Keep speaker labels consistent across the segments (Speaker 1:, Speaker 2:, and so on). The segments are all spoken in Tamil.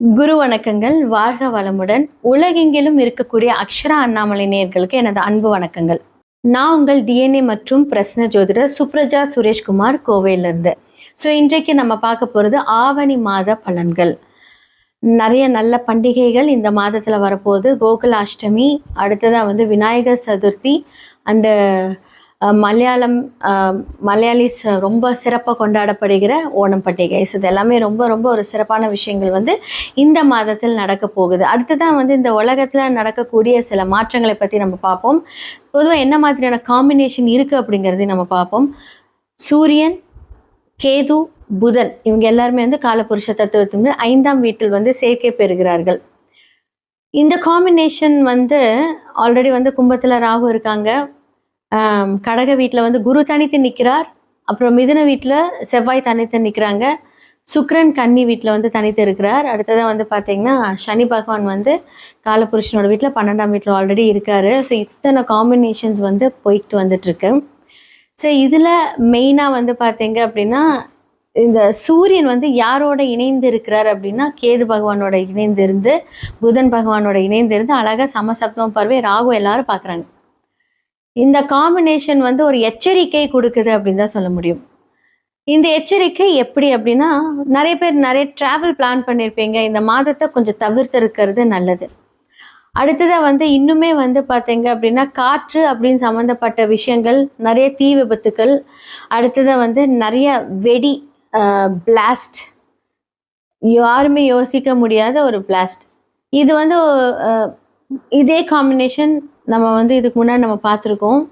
Speaker 1: குரு வணக்கங்கள். வாழ்க வளமுடன். உலகெங்கிலும் இருக்கக்கூடிய அக்ஷரா அண்ணாமலை நேயர்களுக்கு எனது அன்பு வணக்கங்கள். நான் உங்கள் டிஎன்ஏ மற்றும் பிரஸ்ன ஜோதிடர் சுப்ரஜா சுரேஷ்குமார், கோவையிலிருந்து. இன்றைக்கு நம்ம பார்க்க போகிறது ஆவணி மாத பலன்கள். நிறைய நல்ல பண்டிகைகள் இந்த மாதத்தில் வரப்போகுது. கோகுலாஷ்டமி, அடுத்ததாக விநாயகர் சதுர்த்தி அண்டு மலையாளிஸ் ரொம்ப சிறப்பாக கொண்டாடப்படுகிற ஓணம் பண்டிகை. இது எல்லாமே ரொம்ப ரொம்ப ஒரு சிறப்பான விஷயங்கள் இந்த மாதத்தில் நடக்க போகுது. அடுத்ததான் இந்த உலகத்தில் நடக்கக்கூடிய சில மாற்றங்களை பற்றி நம்ம பார்ப்போம். பொதுவாக என்ன மாதிரியான காம்பினேஷன் இருக்குது அப்படிங்கிறதையும் நம்ம பார்ப்போம். சூரியன், கேது, புதன் இவங்க எல்லாருமே காலபுருஷ தத்துவத்தின் 5ஆம் வீட்டில் சேர்க்கை பெறுகிறார்கள். இந்த காம்பினேஷன் ஆல்ரெடி கும்பத்தில் ராகு இருக்காங்க. கடக வீட்டில் குரு தனித்து நிற்கிறார். அப்புறம் மிதுன வீட்டில் செவ்வாய் தனித்து நிற்கிறாங்க. சுக்கிரன் கன்னி வீட்டில் தனித்து இருக்கிறார். அடுத்ததாக பார்த்தீங்கன்னா சனி பகவான் காலபுருஷனோட வீட்டில் 12ஆம் வீட்டில் ஆல்ரெடி இருக்கார். இத்தனை காம்பினேஷன்ஸ் போயிட்டு வந்துட்டுருக்கு. இதில் மெயினாக பார்த்தீங்க அப்படின்னா இந்த சூரியன் யாரோட இணைந்து இருக்கிறார் அப்படின்னா கேது பகவானோட இணைந்து இருந்து, புதன் பகவானோட இணைந்து இருந்து அழகாக சமசப்தம பார்வை ராகு எல்லாரும் பார்க்குறாங்க. இந்த காம்பினேஷன் ஒரு எச்சரிக்கை கொடுக்குது அப்படின்னு தான் சொல்ல முடியும். இந்த எச்சரிக்கை எப்படி அப்படின்னா, நிறைய பேர் நிறைய ட்ராவல் பிளான் பண்ணியிருப்பீங்க. இந்த மாதத்தை கொஞ்சம் தவிர்த்து இருக்கிறது நல்லது. அடுத்ததாக இன்னுமே பார்த்தீங்க அப்படின்னா காற்று அப்படின்னு சம்மந்தப்பட்ட விஷயங்கள், நிறைய தீ விபத்துக்கள், அடுத்ததாக நிறைய வெடி பிளாஸ்ட், யாருமே யோசிக்க முடியாத ஒரு பிளாஸ்ட். இது இதே காம்பினேஷன் நம்ம இதுக்கு முன்னாடி நம்ம பார்த்துருக்கோம்.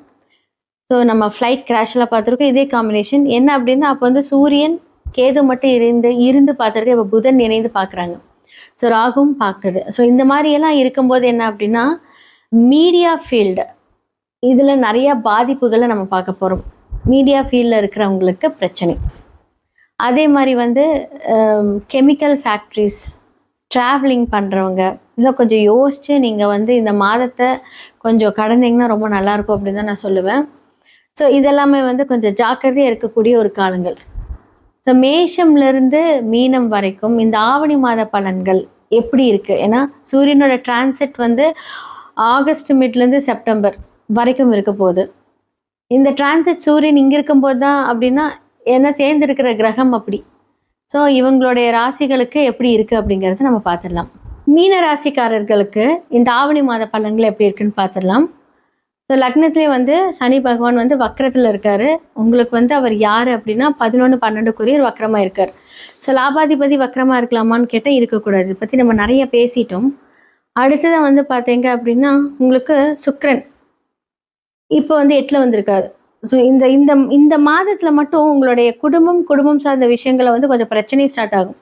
Speaker 1: நம்ம ஃப்ளைட் கிராஷெலாம் பார்த்துருக்கோம். இதே காம்பினேஷன் என்ன அப்படின்னா, அப்போ சூரியன் கேது மட்டும் இருந்து பார்த்துருக்கு. இப்போ புதன் இணைந்து பார்க்குறாங்க. ராகுவும் பார்க்குது. இந்த மாதிரியெல்லாம் இருக்கும்போது என்ன அப்படின்னா, மீடியா ஃபீல்டு இதில் நிறையா பாதிப்புகளை நம்ம பார்க்க போகிறோம். மீடியா ஃபீல்டில் இருக்கிறவங்களுக்கு பிரச்சனை. அதே மாதிரி கெமிக்கல் ஃபேக்ட்ரிஸ், ட்ராவலிங் பண்ணுறவங்க இதெல்லாம் கொஞ்சம் யோசித்து நீங்கள் இந்த மாதத்தை கொஞ்சம் கடந்தீங்கன்னா ரொம்ப நல்லாயிருக்கும் அப்படின்னு தான் நான் சொல்லுவேன். இதெல்லாமே கொஞ்சம் ஜாக்கிரதையாக இருக்கக்கூடிய ஒரு காலங்கள். மேஷம்லேருந்து மீனம் வரைக்கும் இந்த ஆவணி மாத பலன்கள் எப்படி இருக்குது? ஏன்னா சூரியனோட டிரான்சிட் ஆகஸ்ட் மிட்லேருந்து செப்டம்பர் வரைக்கும் இருக்க போகுது. இந்த டிரான்சிட் சூரியன் இங்கே இருக்கும்போது தான் அப்படின்னா ஏன்னா சேர்ந்துருக்கிற கிரகம் அப்படி. இவங்களுடைய ராசிகளுக்கு எப்படி இருக்குது அப்படிங்கிறத நம்ம பார்த்துடலாம். மீன ராசிக்காரர்களுக்கு இந்த ஆவணி மாத பலன்கள் எப்படி இருக்குன்னு பார்த்துடலாம். லக்னத்திலே சனி பகவான் வக்கரத்தில் இருக்கார். உங்களுக்கு அவர் யார் அப்படின்னா 11-12 வக்கரமாக இருக்கார். லாபாதிபதி வக்கரமாக இருக்கலாமான்னு கேட்டால் இருக்கக்கூடாது. இதை பற்றி நம்ம நிறைய பேசிட்டோம். அடுத்ததாக பார்த்தீங்க அப்படின்னா உங்களுக்கு சுக்கிரன் இப்போ 8ல் வந்திருக்காரு. இந்த இந்த இந்த மாதத்தில் மட்டும் உங்களுடைய குடும்பம் சார்ந்த விஷயங்களை கொஞ்சம் பிரச்சனை ஸ்டார்ட் ஆகும்.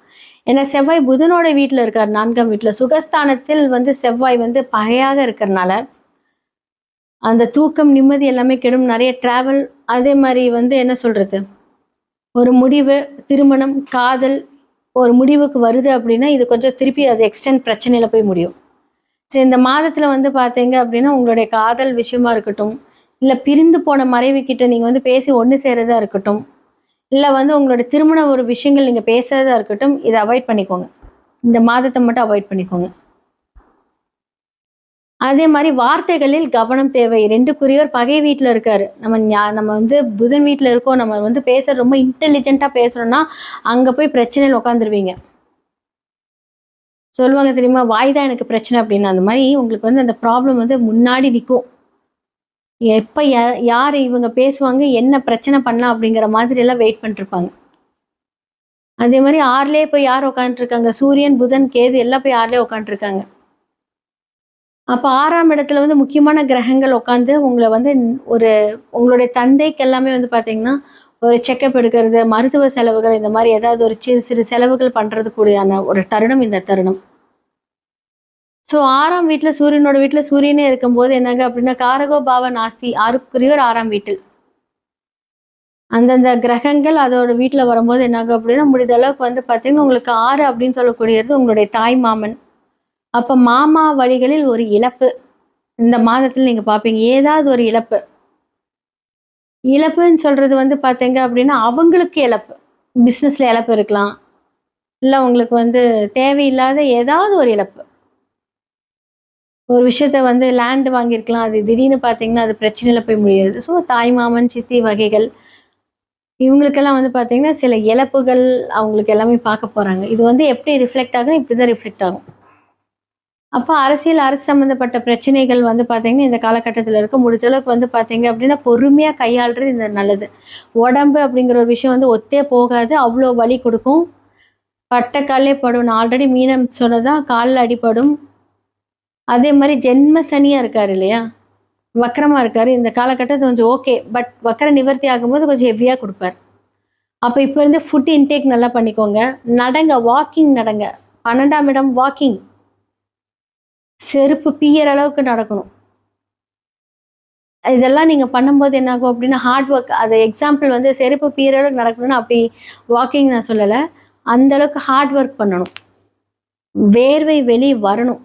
Speaker 1: ஏன்னா செவ்வாய் புதனோட வீட்டில் இருக்கார், 4ஆம் வீட்டில் சுகஸ்தானத்தில் செவ்வாய் பகையாக இருக்கிறனால அந்த தூக்கம், நிம்மதி எல்லாமே கெடும். நிறைய ட்ராவல், அதே மாதிரி என்ன சொல்கிறது, ஒரு முடிவு, திருமணம், காதல் ஒரு முடிவுக்கு வருது அப்படின்னா இது கொஞ்சம் திருப்பி அது எக்ஸ்டெண்ட் பிரச்சனையில் போய் முடியும். இந்த மாதத்தில் பார்த்தீங்க அப்படின்னா உங்களுடைய காதல் விஷயமா இருக்கட்டும், இல்லை பிரிந்து போன மறைவு கிட்ட நீங்கள் பேசி ஒன்று சேரதா இருக்கட்டும், இல்லை உங்களோட திருமண ஒரு விஷயங்கள் நீங்கள் பேசுறதா இருக்கட்டும், இதை அவாய்ட் பண்ணிக்கோங்க. இந்த மாதத்தை மட்டும் அவாய்ட் பண்ணிக்கோங்க. அதே மாதிரி வார்த்தைகளில் கவனம் தேவை. 2 பகை வீட்டில் இருக்காரு. நம்ம புதன் வீட்டில் இருக்கோம். நம்ம பேசுகிற ரொம்ப இன்டெலிஜென்ட்டாக பேசுகிறோன்னா அங்கே போய் பிரச்சனையில் உட்காந்துருவீங்க. சொல்லுவாங்க தெரியுமா, வாய் தான் எனக்கு பிரச்சனை அப்படின்னு. அந்த மாதிரி உங்களுக்கு அந்த ப்ராப்ளம் முன்னாடி நிற்கும். எப்போ யார் இவங்க பேசுவாங்க, என்ன பிரச்சனை பண்ணலாம் அப்படிங்கிற மாதிரி எல்லாம் வெயிட் பண்ணிருப்பாங்க. அதே மாதிரி 6லேயே போய் யார் உட்காந்துருக்காங்க, சூரியன், புதன், கேது எல்லாம் போய் 6லேயே உட்காந்துருக்காங்க. அப்போ 6ஆம் இடத்துல முக்கியமான கிரகங்கள் உட்காந்து உங்களை ஒரு உங்களுடைய தந்தைக்கு எல்லாமே பார்த்தீங்கன்னா ஒரு செக்கப் எடுக்கிறது, மருத்துவ செலவுகள், இந்த மாதிரி ஏதாவது ஒரு சிறு சிலவுகள் பண்ணுறது கூடியான ஒரு தருணம் இந்த தருணம். 6ஆம் வீட்டில் சூரியனோட வீட்டில் சூரியனே இருக்கும்போது என்னங்க அப்படின்னா காரகோ பாவ நாஸ்தி, 6ஆம் வீட்டில் அந்தந்த கிரகங்கள் அதோட வீட்டில் வரும்போது என்னாங்க அப்படின்னா முடிந்த அளவுக்கு பார்த்தீங்கன்னா உங்களுக்கு 6 அப்படின்னு சொல்லக்கூடியது உங்களுடைய தாய் மாமன். அப்போ மாமா வழிகளில் ஒரு இழப்பு இந்த மாதத்தில் நீங்கள் பார்ப்பீங்க. ஏதாவது ஒரு இழப்புன்னு சொல்கிறது பார்த்தீங்க அப்படின்னா அவங்களுக்கு இழப்பு, பிஸ்னஸில் இழப்பு இருக்கலாம், இல்லை உங்களுக்கு வந்து தேவையில்லாத ஏதாவது ஒரு இழப்பு. ஒரு விஷயத்த வந்து லேண்ட் வாங்கியிருக்கலாம், அது திடீர்னு பார்த்தீங்கன்னா அது பிரச்சனையில போய் முடியாது. ஸோ தாய் மாமன் சித்தி வகைகள் இவங்களுக்கெல்லாம் வந்து பார்த்தீங்கன்னா சில இழப்புகள் அவங்களுக்கு எல்லாமே பார்க்க போகிறாங்க. இது வந்து எப்படி ரிஃப்ளெக்ட் ஆகும், இப்படி தான் ரிஃப்ளெக்ட் ஆகும். அப்போ அரசு சம்மந்தப்பட்ட பிரச்சனைகள் வந்து பார்த்தீங்கன்னா இந்த காலகட்டத்தில் இருக்க முடிஞ்ச அளவுக்கு வந்து பார்த்தீங்க அப்படின்னா பொறுமையாக கையாளுறது இந்த நல்லது. உடம்பு அப்படிங்கிற ஒரு விஷயம் வந்து ஒத்தே போகாது, அவ்வளோ வலி கொடுக்கும். பட்ட காலே படும். நான் ஆல்ரெடி மீனம் சொன்னதான், காலில் அடிபடும். அதே மாதிரி ஜென்ம சனியாக இருக்கார் இல்லையா, வக்கரமாக இருக்கார். இந்த காலகட்டத்தில் கொஞ்சம் ஓகே, பட் வக்கர நிவர்த்தி ஆகும்போது கொஞ்சம் ஹெவியாக கொடுப்பார். அப்போ இப்போ இருந்து ஃபுட் இன்டேக் நல்லா பண்ணிக்கோங்க. நடங்க, வாக்கிங் நடங்க. 12ஆம் இடம் வாக்கிங். செருப்பு பிய்யற அளவுக்கு நடக்கணும். இதெல்லாம் நீங்க பண்ணும்போது என்ன ஆகும் அப்படின்னா ஹார்ட் ஒர்க். அது எக்ஸாம்பிள் வந்து செருப்பு பிய்யற அளவுக்கு நடக்கணும்னா அப்படி வாக்கிங் நான் சொல்லலை. அந்த அளவுக்கு ஹார்ட் ஒர்க் பண்ணணும். வேர்வை வெளி வரணும்.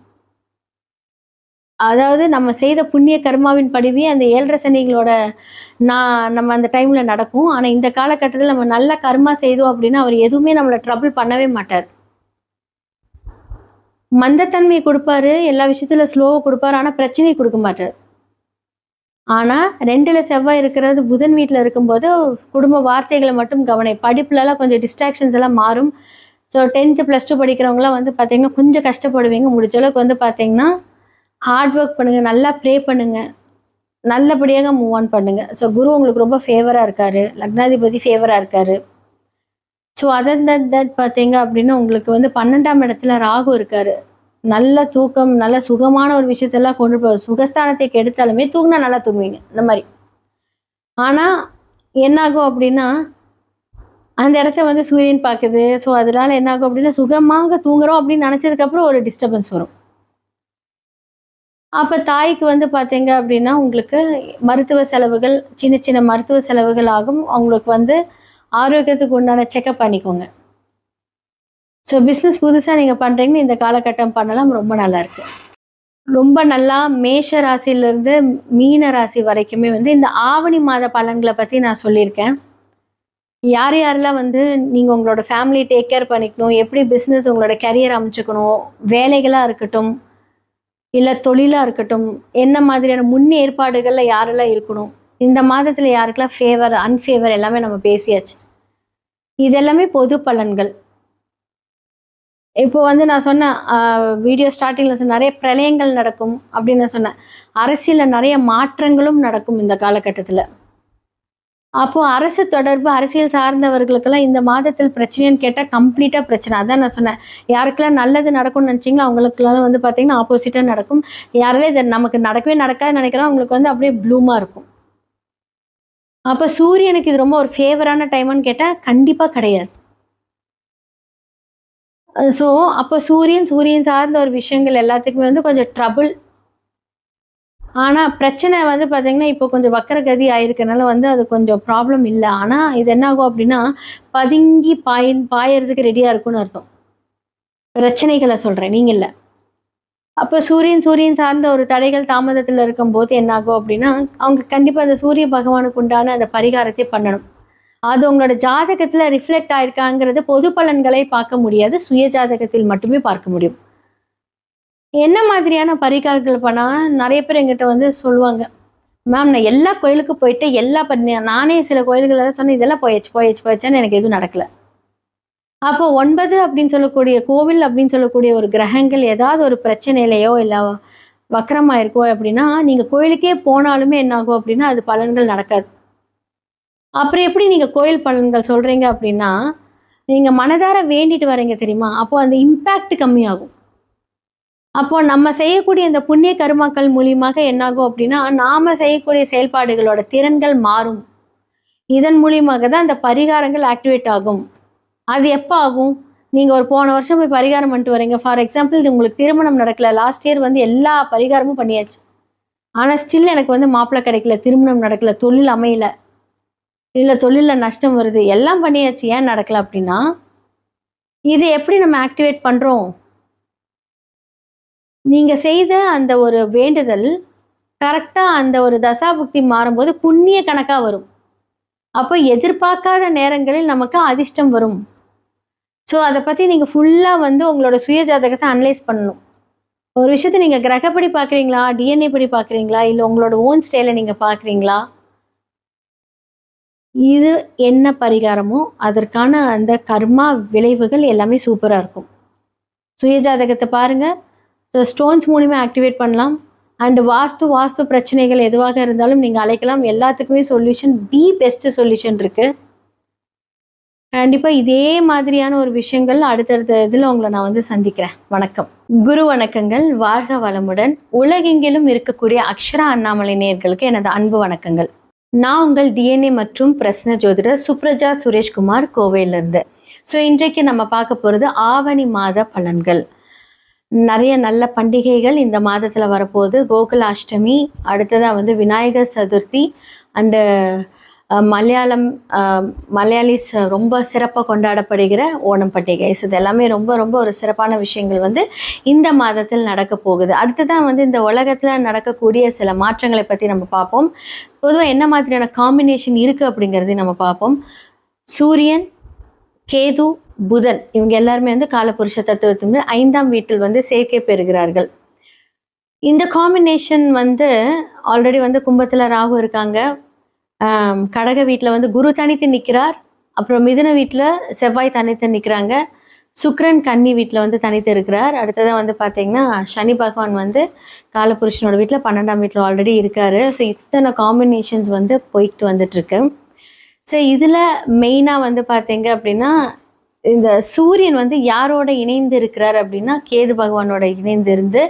Speaker 1: அதாவது நம்ம செய்த புண்ணிய கர்மாவின் படிவே அந்த 7.5 சனிகளோட நம்ம அந்த டைம்ல நடக்கும். ஆனா இந்த காலகட்டத்தில் நம்ம நல்ல கர்மா செய்தோம் அப்படின்னா அவர் எதுவுமே நம்மளை ட்ரபிள் பண்ணவே மாட்டார். மந்தத்தன்மையை கொடுப்பாரு, எல்லா விஷயத்துல ஸ்லோவை கொடுப்பாரு, ஆனா பிரச்சனையை கொடுக்க மாட்டார். ஆனா 2ல செவ்வாய் இருக்கிறது புதன் வீட்டில் இருக்கும்போது குடும்ப வார்த்தைகளை மட்டும் கவனி. படிப்புலலாம் கொஞ்சம் டிஸ்ட்ராக்ஷன்ஸ் எல்லாம் மாறும். ஸோ 10th +2 படிக்கிறவங்களாம் வந்து பார்த்தீங்கன்னா கொஞ்சம் கஷ்டப்படுவீங்க. முடிஞ்ச அளவுக்கு வந்து பார்த்தீங்கன்னா ஹார்ட் ஒர்க் பண்ணுங்க, நல்லா ப்ரே பண்ணுங்க, நல்லபடியாக மூவ் ஆன் பண்ணுங்க. ஸோ குரு உங்களுக்கு ரொம்ப ஃபேவராக இருக்காரு, லக்னாதிபதி ஃபேவராக இருக்காரு. ஸோ அதர் தட் பார்த்தீங்க அப்படின்னா உங்களுக்கு வந்து 12ஆம் இடத்துல ராகு இருக்காரு. நல்ல தூக்கம், நல்ல சுகமான ஒரு விஷயத்தெல்லாம் கொண்டு போய் சுகஸ்தானத்தை கெடுத்தாலுமே தூங்கினா நல்லா தூங்குவீங்க இந்த மாதிரி. ஆனால் என்னாகும் அப்படின்னா அந்த இடத்த வந்து சூரியன் பார்க்குது. ஸோ அதனால என்னாகும் அப்படின்னா சுகமாக தூங்குறோம் அப்படின்னு நினச்சதுக்கப்புறம் ஒரு டிஸ்டர்பன்ஸ் வரும். அப்போ தாய்க்கு வந்து பார்த்தீங்க அப்படின்னா உங்களுக்கு மருத்துவ செலவுகள், சின்ன சின்ன மருத்துவ செலவுகள் ஆகும். அவங்களுக்கு வந்து ஆரோக்கியத்துக்கு உண்டான செக்கப் பண்ணிக்கோங்க. ஸோ பிஸ்னஸ் புதுசாக நீங்கள் பண்ணுறீங்கன்னு இந்த காலகட்டம் பண்ணலாம், ரொம்ப நல்லா இருக்கு. ரொம்ப நல்லா மேஷ ராசியிலிருந்து மீன ராசி வரைக்குமே வந்து இந்த ஆவணி மாத பலன்களை பற்றி நான் சொல்லியிருக்கேன். யார் யாரெல்லாம் வந்து நீங்கள் உங்களோட ஃபேமிலி டேக் கேர் பண்ணிக்கணும், எப்படி பிஸ்னஸ் உங்களோட கரியர் அமைச்சுக்கணும், வேலைகளாக இருக்கட்டும் இல்லை தொழிலாக இருக்கட்டும், என்ன மாதிரியான முன்னேற்பாடுகளில் யாரெல்லாம் இருக்கணும், இந்த மாதத்தில் யாருக்கெல்லாம் ஃபேவர் அன்ஃபேவர் எல்லாமே நம்ம பேசியாச்சு. இதெல்லாமே பொது பலன்கள். இப்போ வந்து நான் சொன்னேன் வீடியோ ஸ்டார்டிங்கில் சொன்ன நிறைய பிரளயங்கள் நடக்கும் அப்படின்னு நான் சொன்னேன். அரசியலில் நிறைய மாற்றங்களும் நடக்கும் இந்த காலகட்டத்தில். அப்போது அரசு தொடர்பு அரசியல் சார்ந்தவர்களுக்கெல்லாம் இந்த மாதத்தில் பிரச்சனைன்னு கேட்டால் கம்ப்ளீட்டாக பிரச்சனை. அதான் நான் சொன்னேன், யாருக்கெல்லாம் நல்லது நடக்கும்னு நினச்சிங்களோ அவங்களுக்குலாம் வந்து பார்த்திங்கன்னா ஆப்போசிட்டாக நடக்கும். யாரெல்லாம் இதை நமக்கு நடக்கவே நடக்காதுன்னு நினைக்கிறோம் அவங்களுக்கு வந்து அப்படியே ப்ளூமாக இருக்கும். அப்போ சூரியனுக்கு இது ரொம்ப ஒரு ஃபேவரான டைமான்னு கேட்டால் கண்டிப்பாக கிடையாது. ஸோ அப்போ சூரியன் சார்ந்த ஒரு விஷயங்கள் எல்லாத்துக்குமே வந்து கொஞ்சம் ட்ரபுள். ஆனால் பிரச்சனை வந்து பார்த்திங்கன்னா இப்போ கொஞ்சம் வக்கரகதி ஆயிருக்கனால வந்து அது கொஞ்சம் ப்ராப்ளம் இல்லை. ஆனால் இது என்னாகும் அப்படின்னா பதுங்கி பாயறதுக்கு ரெடியாக இருக்கும்னு அர்த்தம். பிரச்சனைகளை சொல்கிறேன், நீங்கள் இல்லை. அப்போ சூரியன் சார்ந்த ஒரு தடைகள் தாமதத்தில் இருக்கும்போது என்னாகும் அப்படின்னா அவங்க கண்டிப்பாக அந்த சூரிய பகவானுக்கு உண்டான அந்த பரிகாரத்தை பண்ணணும். அது உங்களோட ஜாதகத்தில் ரிஃப்ளெக்ட் ஆயிருக்காங்கிறது பொது பலன்களை பார்க்க முடியாது, சுய ஜாதகத்தில் மட்டுமே பார்க்க முடியும். என்ன மாதிரியான பரிகாரங்கள் பண்ணால் நிறைய பேர் எங்கிட்ட வந்து சொல்லுவாங்க, மேம் நான் எல்லா கோயிலுக்கும் போயிட்டு நானே சில கோயில்களெல்லாம் சொன்னேன், இதெல்லாம் போயாச்சுன்னு எனக்கு எதுவும் நடக்கலை. அப்போ 9 அப்படின்னு சொல்லக்கூடிய கோவில் அப்படின்னு சொல்லக்கூடிய ஒரு கிரகங்கள் ஏதாவது ஒரு பிரச்சனையிலையோ இல்லை வக்கரமாக இருக்கோ அப்படின்னா நீங்கள் கோயிலுக்கே போனாலுமே என்னாகும் அப்படின்னா அது பலன்கள் நடக்காது. அப்புறம் எப்படி நீங்கள் கோயில் பலன்கள் சொல்கிறீங்க அப்படின்னா நீங்கள் மனதார வேண்டிட்டு வரீங்க தெரியுமா, அப்போது அந்த இம்பேக்ட் கம்மியாகும். அப்போது நம்ம செய்யக்கூடிய இந்த புண்ணிய கர்மாக்கள் மூலியமாக என்னாகும் அப்படின்னா நாம் செய்யக்கூடிய செயல்பாடுகளோட திறன்கள் மாறும். இதன் மூலியமாக தான் அந்த பரிகாரங்கள் ஆக்டிவேட் ஆகும். அது எப்போ ஆகும், நீங்கள் ஒரு போன வருஷம் போய் பரிகாரம் பண்ணிட்டு வரீங்க. ஃபார் எக்ஸாம்பிள் உங்களுக்கு திருமணம் நடக்கலை, லாஸ்ட் இயர் வந்து எல்லா பரிகாரமும் பண்ணியாச்சு, ஆனால் ஸ்டில் எனக்கு வந்து மாப்பிள்ளை கிடைக்கல, திருமணம் நடக்கலை, தொழில் அமையல, இல்லை தொழிலில் நஷ்டம் வருது, எல்லாம் பண்ணியாச்சு, ஏன் நடக்கலை அப்படின்னா இது எப்படி நம்ம ஆக்டிவேட் பண்ணுறோம். நீங்கள் செய்த அந்த ஒரு வேண்டுதல் கரெக்டாக அந்த ஒரு தசாபுக்தி மாறும்போது புண்ணிய கணக்காக வரும். அப்போ எதிர்பார்க்காத நேரங்களில் நமக்கு அதிர்ஷ்டம் வரும். ஸோ அதை பற்றி நீங்கள் ஃபுல்லாக வந்து உங்களோட சுய ஜாதகத்தை அனலைஸ் பண்ணணும். ஒரு விஷயத்தை நீங்கள் கிரகப்படி பார்க்குறீங்களா, டிஎன்ஏ படி பார்க்குறீங்களா, இல்லை உங்களோட ஓன் ஸ்டைலை நீங்கள் பார்க்குறீங்களா, இது என்ன பரிகாரமோ அதற்கான அந்த கர்மா விளைவுகள் எல்லாமே சூப்பராக இருக்கும். சுய ஜாதகத்தை பாருங்கள். ஸோ ஸ்டோன்ஸ் மூலிமா ஆக்டிவேட் பண்ணலாம். அண்டு வாஸ்து பிரச்சனைகள் எதுவாக இருந்தாலும் நீங்கள் அழைக்கலாம். எல்லாத்துக்குமே சொல்யூஷன், தி பெஸ்ட் சொல்யூஷன் இருக்குது. கண்டிப்பாக இதே மாதிரியான ஒரு விஷயங்கள் அடுத்தடுத்த இதில் உங்களை நான் வந்து சந்திக்கிறேன். வணக்கம். குரு வணக்கங்கள். வாழ்க வளமுடன். உலகெங்கிலும் இருக்கக்கூடிய அக்ஷரா அண்ணாமலை நேயர்களுக்கு எனது அன்பு வணக்கங்கள். நான் உங்கள் டிஎன்ஏ மற்றும் பிரஸ்ன ஜோதிடர் சுப்ரஜா சுரேஷ்குமார், கோவையிலிருந்து. ஸோ இன்றைக்கு நம்ம பார்க்க போகிறது ஆவணி மாத பலன்கள். நிறைய நல்ல பண்டிகைகள் இந்த மாதத்தில் வரப்போகுது. கோகுலாஷ்டமி, அடுத்ததாக வந்து விநாயகர் சதுர்த்தி, அண்டு மலையாளிஸ் ரொம்ப சிறப்பாக கொண்டாடப்படுகிற ஓணம் பண்டிகை. இது எல்லாமே ரொம்ப ரொம்ப ஒரு சிறப்பான விஷயங்கள் வந்து இந்த மாதத்தில் நடக்க போகுது. அடுத்ததான் வந்து இந்த உலகத்தில் நடக்கக்கூடிய சில மாற்றங்களை பற்றி நம்ம பார்ப்போம். பொதுவாக என்ன மாதிரியான காம்பினேஷன் இருக்குது அப்படிங்கிறதையும் நம்ம பார்ப்போம். சூரியன், கேது, புதன் இவங்க எல்லாருமே வந்து காலபுருஷ தத்துவத்தின் 5ஆம் வீட்டில் வந்து சேர்க்கை பெறுகிறார்கள். இந்த காம்பினேஷன் வந்து ஆல்ரெடி வந்து கும்பத்தில் ராகு இருக்காங்க, கடக வீட்டில் வந்து குரு தனித்து நிற்கிறார், அப்புறம் மிதுன வீட்டில் செவ்வாய் தனித்து நிற்கிறாங்க, சுக்கிரன் கன்னி வீட்டில் வந்து தனித்து இருக்கிறார். அடுத்ததாக வந்து பார்த்திங்கன்னா சனி பகவான் வந்து காலபுருஷனோட வீட்டில் 12ஆம் வீட்டில் ஆல்ரெடி இருக்கார். ஸோ இத்தனை காம்பினேஷன்ஸ் வந்து போயிட்டு வந்துட்டுருக்கு. ஸோ இதில் மெயினாக வந்து பார்த்தீங்க அப்படின்னா இந்த சூரியன் வந்து யாரோட இணைந்து இருக்கிறார் அப்படின்னா கேது பகவானோட இணைந்து இருந்து,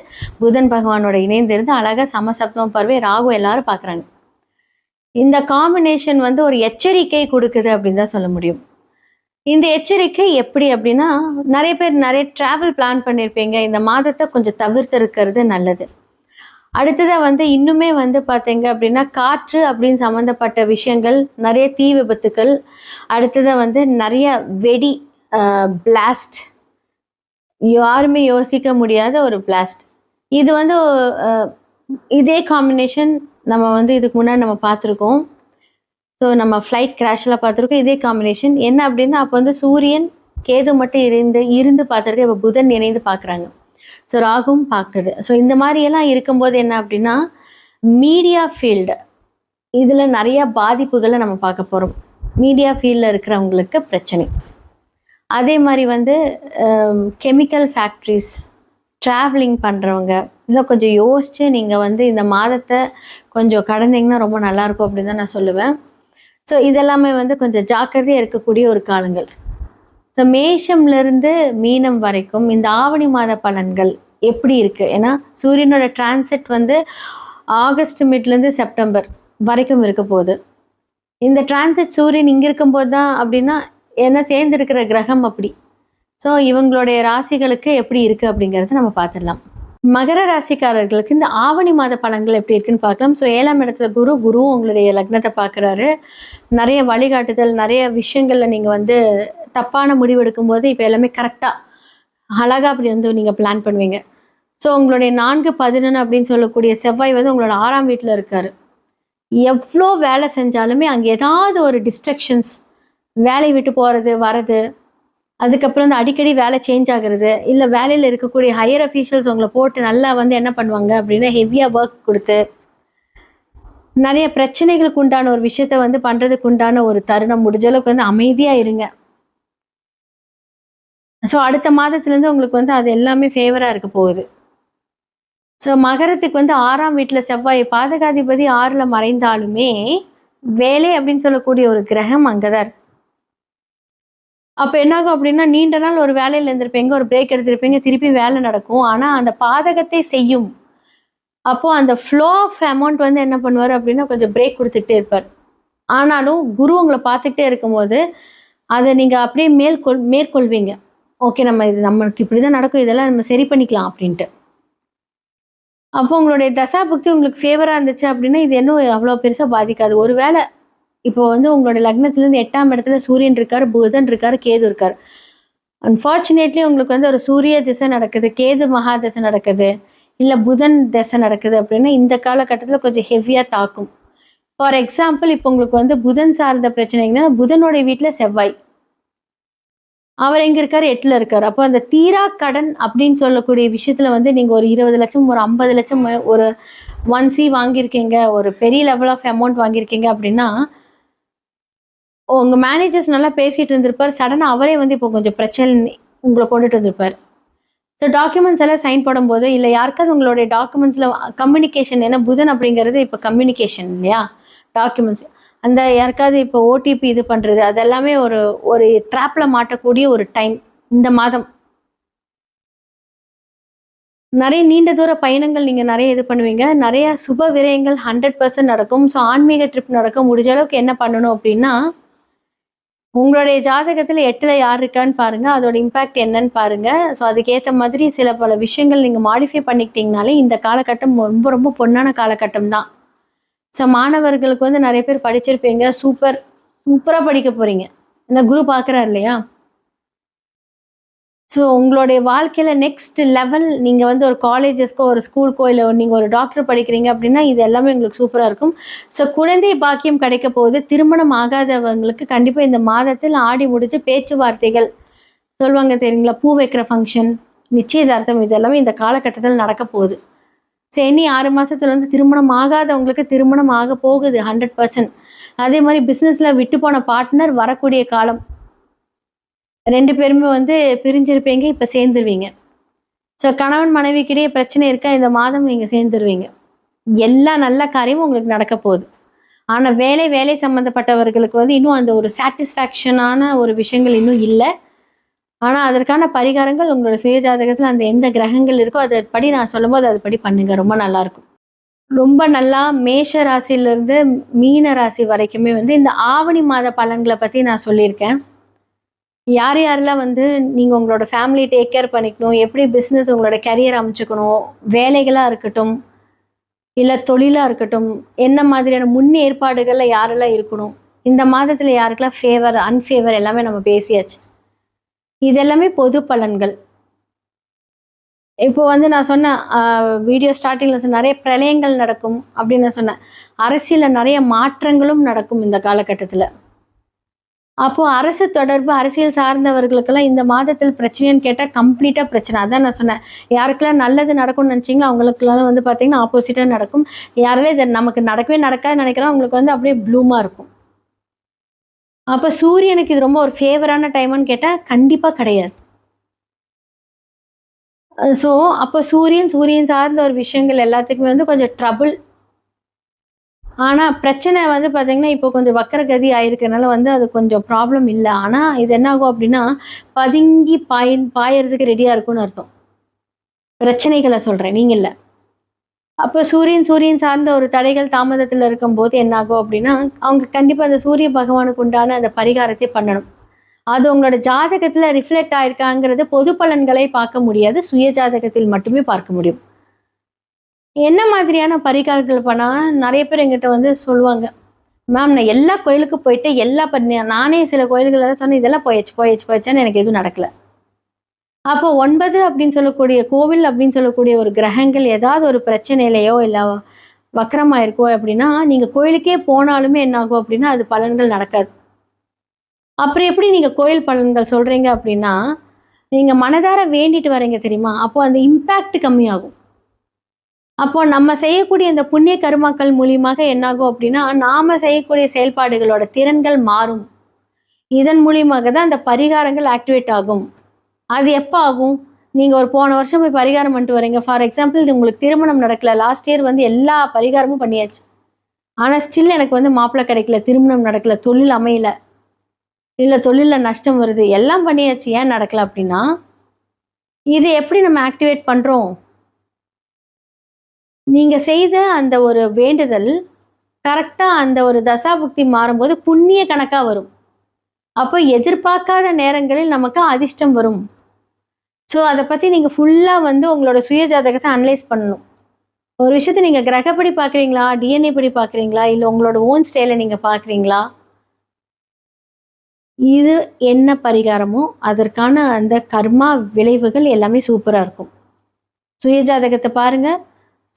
Speaker 1: புதன் பகவானோட இணைந்து இருந்து அழகாக சமசப்தம் பார்வை ராகு எல்லாரும் பார்க்குறாங்க. இந்த காம்பினேஷன் வந்து ஒரு எச்சரிக்கை கொடுக்குது அப்படின்னு தான் சொல்ல முடியும். இந்த எச்சரிக்கை எப்படி அப்படின்னா, நிறைய பேர் நிறைய ட்ராவல் பிளான் பண்ணியிருப்பீங்க. இந்த மாதத்தை கொஞ்சம் தவிர்த்து இருக்கிறது நல்லது. அடுத்ததாக வந்து இன்னுமே வந்து பார்த்தீங்க அப்படின்னா காற்று அப்படின்னு சம்மந்தப்பட்ட விஷயங்கள், நிறைய தீ விபத்துக்கள், அடுத்ததாக வந்து நிறைய வெடி பிளாஸ்ட், யாருமே யோசிக்க முடியாத ஒரு பிளாஸ்ட். இது வந்து இதே காம்பினேஷன் நம்ம வந்து இதுக்கு முன்னாடி நம்ம பார்த்துருக்கோம். ஸோ நம்ம ஃப்ளைட் கிராஷெலாம் பார்த்துருக்கோம். இதே காம்பினேஷன் என்ன அப்படின்னா, அப்போ வந்து சூரியன் கேது மட்டும் இருந்து பார்த்துருக்கு, இப்போ புதன் இணைந்து பார்க்குறாங்க. ஸோ ராகும் பார்க்குது. ஸோ இந்த மாதிரியெல்லாம் இருக்கும்போது என்ன அப்படின்னா, மீடியா ஃபீல்டு இதில் நிறைய பாதிப்புகளை நம்ம பார்க்க போகிறோம். மீடியா ஃபீல்டில் இருக்கிறவங்களுக்கு பிரச்சனை. அதே மாதிரி வந்து கெமிக்கல் ஃபேக்ட்ரிஸ், ட்ராவலிங் பண்ணுறவங்க இதெல்லாம் கொஞ்சம் யோசித்து நீங்கள் வந்து இந்த மாதத்தை கொஞ்சம் கடந்தீங்கன்னா ரொம்ப நல்லாயிருக்கும் அப்படின்னு தான் நான் சொல்லுவேன். ஸோ இதெல்லாமே வந்து கொஞ்சம் ஜாக்கிரதையாக இருக்கக்கூடிய ஒரு காலங்கள். ஸோ மேஷம்லேருந்து மீனம் வரைக்கும் இந்த ஆவணி மாத பலன்கள் எப்படி இருக்குது? ஏன்னா சூரியனோட டிரான்சிட் வந்து ஆகஸ்ட் மிட்லேருந்து செப்டம்பர் வரைக்கும் இருக்க போகுது. இந்த டிரான்சிட் சூரியன் இங்கே இருக்கும்போது தான் அப்படின்னா ஏன்னா சேர்ந்துருக்கிற கிரகம் அப்படி. ஸோ இவங்களுடைய ராசிகளுக்கு எப்படி இருக்குது அப்படிங்கிறத நம்ம பார்த்துடலாம். மகர ராசிக்காரர்களுக்கு இந்த ஆவணி மாத பலன்கள் எப்படி இருக்குன்னு பார்க்கலாம். ஸோ 7ஆம் இடத்துல குருவும் உங்களுடைய லக்னத்தை பார்க்குறாரு. நிறைய வழிகாட்டுதல், நிறைய விஷயங்களில் நீங்கள் வந்து தப்பான முடிவு எடுக்கும்போது இப்போ எல்லாமே கரெக்டாக அழகாக அப்படி வந்து நீங்கள் பிளான் பண்ணுவீங்க. ஸோ உங்களுடைய 4-11 அப்படின்னு சொல்லக்கூடிய செவ்வாய் வந்து உங்களோட 6ஆம் வீட்டில் இருக்கார். எவ்வளோ வேலை செஞ்சாலுமே அங்கே ஏதாவது ஒரு டிஸ்ட்ரக்ஷன்ஸ், வேலையை விட்டு போகிறது வர்றது, அதுக்கப்புறம் வந்து அடிக்கடி வேலை சேஞ்ச் ஆகுறது, இல்லை வேலையில் இருக்கக்கூடிய ஹையர் அஃபீஷியல்ஸ் உங்களை போட்டு நல்லா வந்து என்ன பண்ணுவாங்க அப்படின்னா ஹெவியாக ஒர்க் கொடுத்து நிறைய பிரச்சனைகளுக்கு உண்டான ஒரு விஷயத்த வந்து பண்ணுறதுக்கு உண்டான ஒரு தருணம். முடிஞ்ச அளவுக்கு வந்து அமைதியாக இருங்க. ஸோ அடுத்த மாதத்துலேருந்து உங்களுக்கு வந்து அது எல்லாமே ஃபேவராக இருக்க போகுது. ஸோ மகரத்துக்கு வந்து 6ஆம் வீட்டில் செவ்வாய் பாதகாதிபதி 6ல் மறைந்தாலுமே வேலை அப்படின்னு சொல்லக்கூடிய ஒரு கிரகம் அங்கே தான் இருக்கு. அப்போ என்னாகும் அப்படின்னா நீண்ட நாள் ஒரு வேலையில் இருந்திருப்பீங்க, ஒரு பிரேக் எடுத்திருப்பீங்க, திருப்பி வேலை நடக்கும். ஆனால் அந்த பாதகத்தை செய்யும். அப்போது அந்த ஃப்ளோ ஆஃப் அமௌண்ட் வந்து என்ன பண்ணுவார் அப்படின்னா கொஞ்சம் பிரேக் கொடுத்துக்கிட்டே இருப்பார். ஆனாலும் குரு உங்களை பார்த்துக்கிட்டே இருக்கும்போது அதை நீங்கள் அப்படியே மேற்கொள்வீங்க. ஓகே, நம்மளுக்கு இப்படி தான் நடக்கும், இதெல்லாம் நம்ம சரி பண்ணிக்கலாம் அப்படின்ட்டு. அப்போ உங்களுடைய தசாபுக்தி உங்களுக்கு ஃபேவராக இருந்துச்சு அப்படின்னா இது இன்னும் அவ்வளோ பெருசாக பாதிக்காது. ஒரு வேளை இப்போ வந்து உங்களுடைய லக்னத்துலேருந்து 8ஆம் இடத்துல சூரியன் இருக்கார், புதன் இருக்கார், கேது இருக்கார். அன்ஃபார்ச்சுனேட்லி உங்களுக்கு வந்து ஒரு சூரிய திசை நடக்குது, கேது மகா திசை நடக்குது, இல்லை புதன் திசை நடக்குது அப்படின்னா இந்த காலகட்டத்தில் கொஞ்சம் ஹெவியாக தாக்கும். ஃபார் எக்ஸாம்பிள் இப்போ உங்களுக்கு வந்து புதன் சார்ந்த பிரச்சனைங்கன்னா புதனுடைய வீட்டில் செவ்வாய், அவர் எங்க இருக்காரு? 8ல இருக்காரு. அப்போ அந்த தீரா கடன் அப்படின்னு சொல்லக்கூடிய விஷயத்துல வந்து நீங்க ஒரு 20 லட்சம், ஒரு 50 லட்சம், ஒரு 1C வாங்கியிருக்கீங்க, ஒரு பெரிய லெவல் ஆஃப் அமௌண்ட் வாங்கியிருக்கீங்க அப்படின்னா, உங்க மேனேஜர்ஸ் நல்லா பேசிட்டு இருந்திருப்பாரு. சடனா அவரே வந்து இப்போ கொஞ்சம் பிரச்சனை உங்கள கொண்டுட்டு வந்திருப்பாரு. ஸோ டாக்குமெண்ட்ஸ் எல்லாம் சைன் போடும்போது, இல்ல யாருக்காவது உங்களுடைய டாக்குமெண்ட்ஸ்ல கம்யூனிகேஷன், ஏன்னா புதன் அப்படிங்கிறது இப்ப கம்யூனிகேஷன் இல்லையா? டாக்குமெண்ட்ஸ். அந்த யாருக்காவது இப்போ ஓடிபி இது பண்றது, அதெல்லாமே ஒரு ஒரு ட்ராப்ல மாட்டக்கூடிய ஒரு டைம் இந்த மாதம். நெறைய நீண்ட தூர பயணங்கள் நீங்க நெறைய இது பண்ணுவீங்க. நெறைய சுப விரயங்கள் 100% நடக்கும். ஸோ ஆன்மீக ட்ரிப் நடக்கும். முடிஞ்ச அளவுக்கு என்ன பண்ணணும் அப்டின்னா, உங்களுடைய ஜாதகத்துல 8ல யார் இருக்கான்னு பாருங்க. அதோட இம்பாக்ட் என்னன்னு பாருங்க. ஸோ அதுக்கேத்த மாதிரி சில பல விஷயங்கள் நீங்க மாடிஃபை பண்ணிக்கிட்டீங்கனாலே, இந்த காலகட்டம் ரொம்ப ரொம்ப பொன்னான காலகட்டம் தான். ஸோ மாணவர்களுக்கு வந்து நெறைய பேர் படிச்சிருப்பீங்க. சூப்பரா படிக்க போறீங்க. இந்த குரு பார்க்குறார் இல்லையா? ஸோ உங்களுடைய வாழ்க்கையில நெக்ஸ்ட் லெவல் நீங்க வந்து ஒரு காலேஜஸ்க்கோ, ஒரு ஸ்கூலுக்கோ, இல்ல நீங்க ஒரு டாக்டர் படிக்கிறீங்க அப்படின்னா, இது எல்லாமே உங்களுக்கு சூப்பரா இருக்கும். ஸோ குழந்தை பாக்கியம் கிடைக்க போகுது. திருமணம் ஆகாதவங்களுக்கு கண்டிப்பா இந்த மாதத்தில் ஆடி முடிச்சு பேச்சுவார்த்தைகள் சொல்லுவாங்க தெரியுங்களா? பூ வைக்கிற ஃபங்ஷன், நிச்சயதார்த்தம் இது எல்லாமே இந்த காலகட்டத்தில் நடக்க போகுது. ஸோ இனி 6 மாசத்துல வந்து திருமணம் ஆகாதவங்களுக்கு திருமணம் ஆக போகுது 100%. அதே மாரி பிசினஸ்ல விட்டு போன பார்ட்னர் வரக்கூடிய காலம். 2 பேருமே வந்து பிரிஞ்சிருப்பீங்க, இப்ப சேர்ந்துருவீங்க. ஸோ கணவன் மனைவிக்கிடையே பிரச்சனை இருக்கா? இந்த மாதம் நீங்க சேர்ந்துருவீங்க. எல்லா நல்ல காரியமும் உங்களுக்கு நடக்க போகுது. ஆனா வேலை சம்மந்தப்பட்டவர்களுக்கு வந்து இன்னும் அந்த ஒரு சாட்டிஸ்ஃபேக்ஷனான ஒரு விஷயங்கள் இன்னும் இல்ல. ஆனா அதற்கான பரிகாரங்கள் உங்களோட சுய ஜாதகத்துல அந்த எந்த கிரகங்கள் இருக்கோ அதன்படி நான் சொல்லும்போது அதுபடி பண்ணுங்க. ரொம்ப நல்லாருக்கும். ரொம்ப நல்லா மேஷ ராசியிலிருந்து மீன ராசி வரைக்குமே வந்து இந்த ஆவணி மாத பலன்கள பத்தி நான் சொல்லியிருக்கேன். யார் யாரெல்லாம் வந்து நீங்க உங்களோட ஃபேமிலி டேக் கேர் பண்ணிக்கணும், எப்படி பிசினஸ் உங்களோட கரியர் அமைச்சுக்கணும், வேலைகளா இருக்கட்டும், இல்ல தொழிலா இருக்கட்டும், என்ன மாதிரியான முன்னேற்பாடுகள்ல யாரெல்லாம் இருக்கணும், இந்த மாதத்துல யாருக்கெல்லாம் ஃபேவர், அன்ஃபேவர் எல்லாமே நம்ம பேசியாச்சு. இது எல்லாமே பொது பலன்கள். இப்போ வந்து நான் சொன்ன வீடியோ ஸ்டார்ட்டிங்ல சொன்ன நெறைய பிரளயங்கள் நடக்கும் அப்படின்னு நான் சொன்னேன். அரசியல்ல நெறைய மாற்றங்களும் நடக்கும் இந்த காலகட்டத்துல. அப்போ அரசு தொடர்பு, அரசியல் சார்ந்தவர்களுக்கெல்லாம் இந்த மாதத்தில் பிரச்சனைன்னு கேட்டா கம்ப்ளீட்டா பிரச்சனை. அதான் நான் சொன்னேன். யாருக்கெல்லாம் நல்லது நடக்கும்னு நினைச்சீங்களோ, அவங்களுக்கெல்லாம் வந்து பார்த்தீங்கன்னா, ஆப்போசிட்டா நடக்கும். யாரெல்லாம் இது நமக்கு நடக்கவே நடக்காதுன்னு நினைக்கிறோம், அவங்களுக்கு வந்து அப்படியே ப்ளூமா இருக்கும். அப்ப சூரியனுக்கு இது ரொம்ப ஒரு ஃபேவரான டைமான்னு கேட்டா, கண்டிப்பா கிடையாது. ஸோ அப்போ சூரியன் சார்ந்த ஒரு விஷயங்கள் எல்லாத்துக்குமே வந்து கொஞ்சம் ட்ரபுள். ஆனா பிரச்சனை வந்து பார்த்தீங்கன்னா, இப்போ கொஞ்சம் வக்ரகதி ஆயிருக்கனால வந்து அது கொஞ்சம் ப்ராப்ளம் இல்ல. ஆனா இது என்ன ஆகும் அப்டின்னா, பதுங்கி பாயறதுக்கு ரெடியா இருக்கும்னு அர்த்தம். பிரச்சனைகள சொல்றேன், நீங்க இல்ல. அப்ப சூரியன் சார்ந்த ஒரு தடைகள் தாமதத்துல இருக்கும்போது என்ன ஆகும் அப்டின்னா, அவங்க கண்டிப்பா அந்த சூரிய பகவானுக்கு உண்டான அந்த பரிகாரத்தை பண்ணணும். அது உங்களோட ஜாதகத்துல ரிஃப்ளெக்ட் ஆயிருக்காங்கிறது பொது பலன்களை பார்க்க முடியாது. சுய ஜாதகத்தில் மட்டுமே பார்க்க முடியும். என்ன மாதிரியான பரிகாரங்கள் பண்ணா நெறைய பேர் என்கிட்ட வந்து சொல்லுவாங்க. மேம் நான் எல்லா கோயிலுக்கும் போயிட்டு நானே சில கோயில்கள சொன்னேன். இதெல்லாம் போயாச்சுன்னு எனக்கு எதுவும் நடக்கல. அப்போ 9 அப்படின்னு சொல்லக்கூடிய கோவில் அப்படின்னு சொல்லக்கூடிய ஒரு கிரகங்கள் ஏதாவது ஒரு பிரச்சனையிலயோ, இல்ல வக்ரமாயிருக்கோ அப்படின்னா, நீங்க கோயிலுக்கே போனாலுமே என்ன ஆகும் அப்படின்னா, அது பலன்கள் நடக்காது. அப்புறம் எப்படி நீங்க கோயில் பலன்கள் சொல்றீங்க அப்படின்னா, நீங்க மனதார வேண்டிட்டு வரீங்க தெரியுமா? அப்போ அந்த இம்பாக்ட் கம்மியாகும். அப்போ நம்ம செய்யக்கூடிய இந்த புண்ணிய கர்மாக்கள் மூலியமாக என்னாகும் அப்படின்னா, நாம செய்யக்கூடிய செயல்பாடுகளோட திறன்கள் மாறும். இதன் மூலியமாக தான் அந்த பரிகாரங்கள் ஆக்டிவேட் ஆகும். அது எப்ப ஆகும்? நீங்க ஒரு போன வருஷம் போய் பரிகாரம் பண்ணிட்டு வரீங்க. ஃபார் எக்ஸாம்பிள் உங்களுக்கு திருமணம் நடக்கல. லாஸ்ட் இயர் வந்து எல்லா பரிகாரமும் பண்ணியாச்சு. ஆனா ஸ்டில் எனக்கு வந்து மாப்பிள்ளை கிடைக்கல, திருமணம் நடக்கல, தொழில் அமையல, இல்ல தொழில்ல நஷ்டம் வருது. எல்லாம் பண்ணியாச்சு. ஏன் நடக்கல அப்படின்னா, இது எப்படி நம்ம ஆக்டிவேட் பண்றோம்? நீங்க செய்த அந்த ஒரு வேண்டுதல் கரெக்ட்டா அந்த ஒரு தசாபுக்தி மாறும்போது புண்ணிய கணக்கா வரும். அப்ப எதிர்பார்க்காத நேரங்களில் நமக்கு அதிர்ஷ்டம் வரும். ஸோ அத பத்தி நீங்க ஃபுல்லா வந்து உங்களோட சுய ஜாதகத்த அனலைஸ் பண்ணணும். ஒரு விஷயத்த நீங்க கிரகப்படி பார்க்குறீங்களா? டிஎன்ஏ படி பார்க்குறீங்களா? இல்ல உங்களோட ஓன் ஸ்டைல நீங்க பார்க்குறீங்களா? இது என்ன பரிகாரமோ, அதற்கான அந்த கர்மா விளைவுகள் எல்லாமே சூப்பரா இருக்கும். சுய ஜாதகத்த பாருங்க.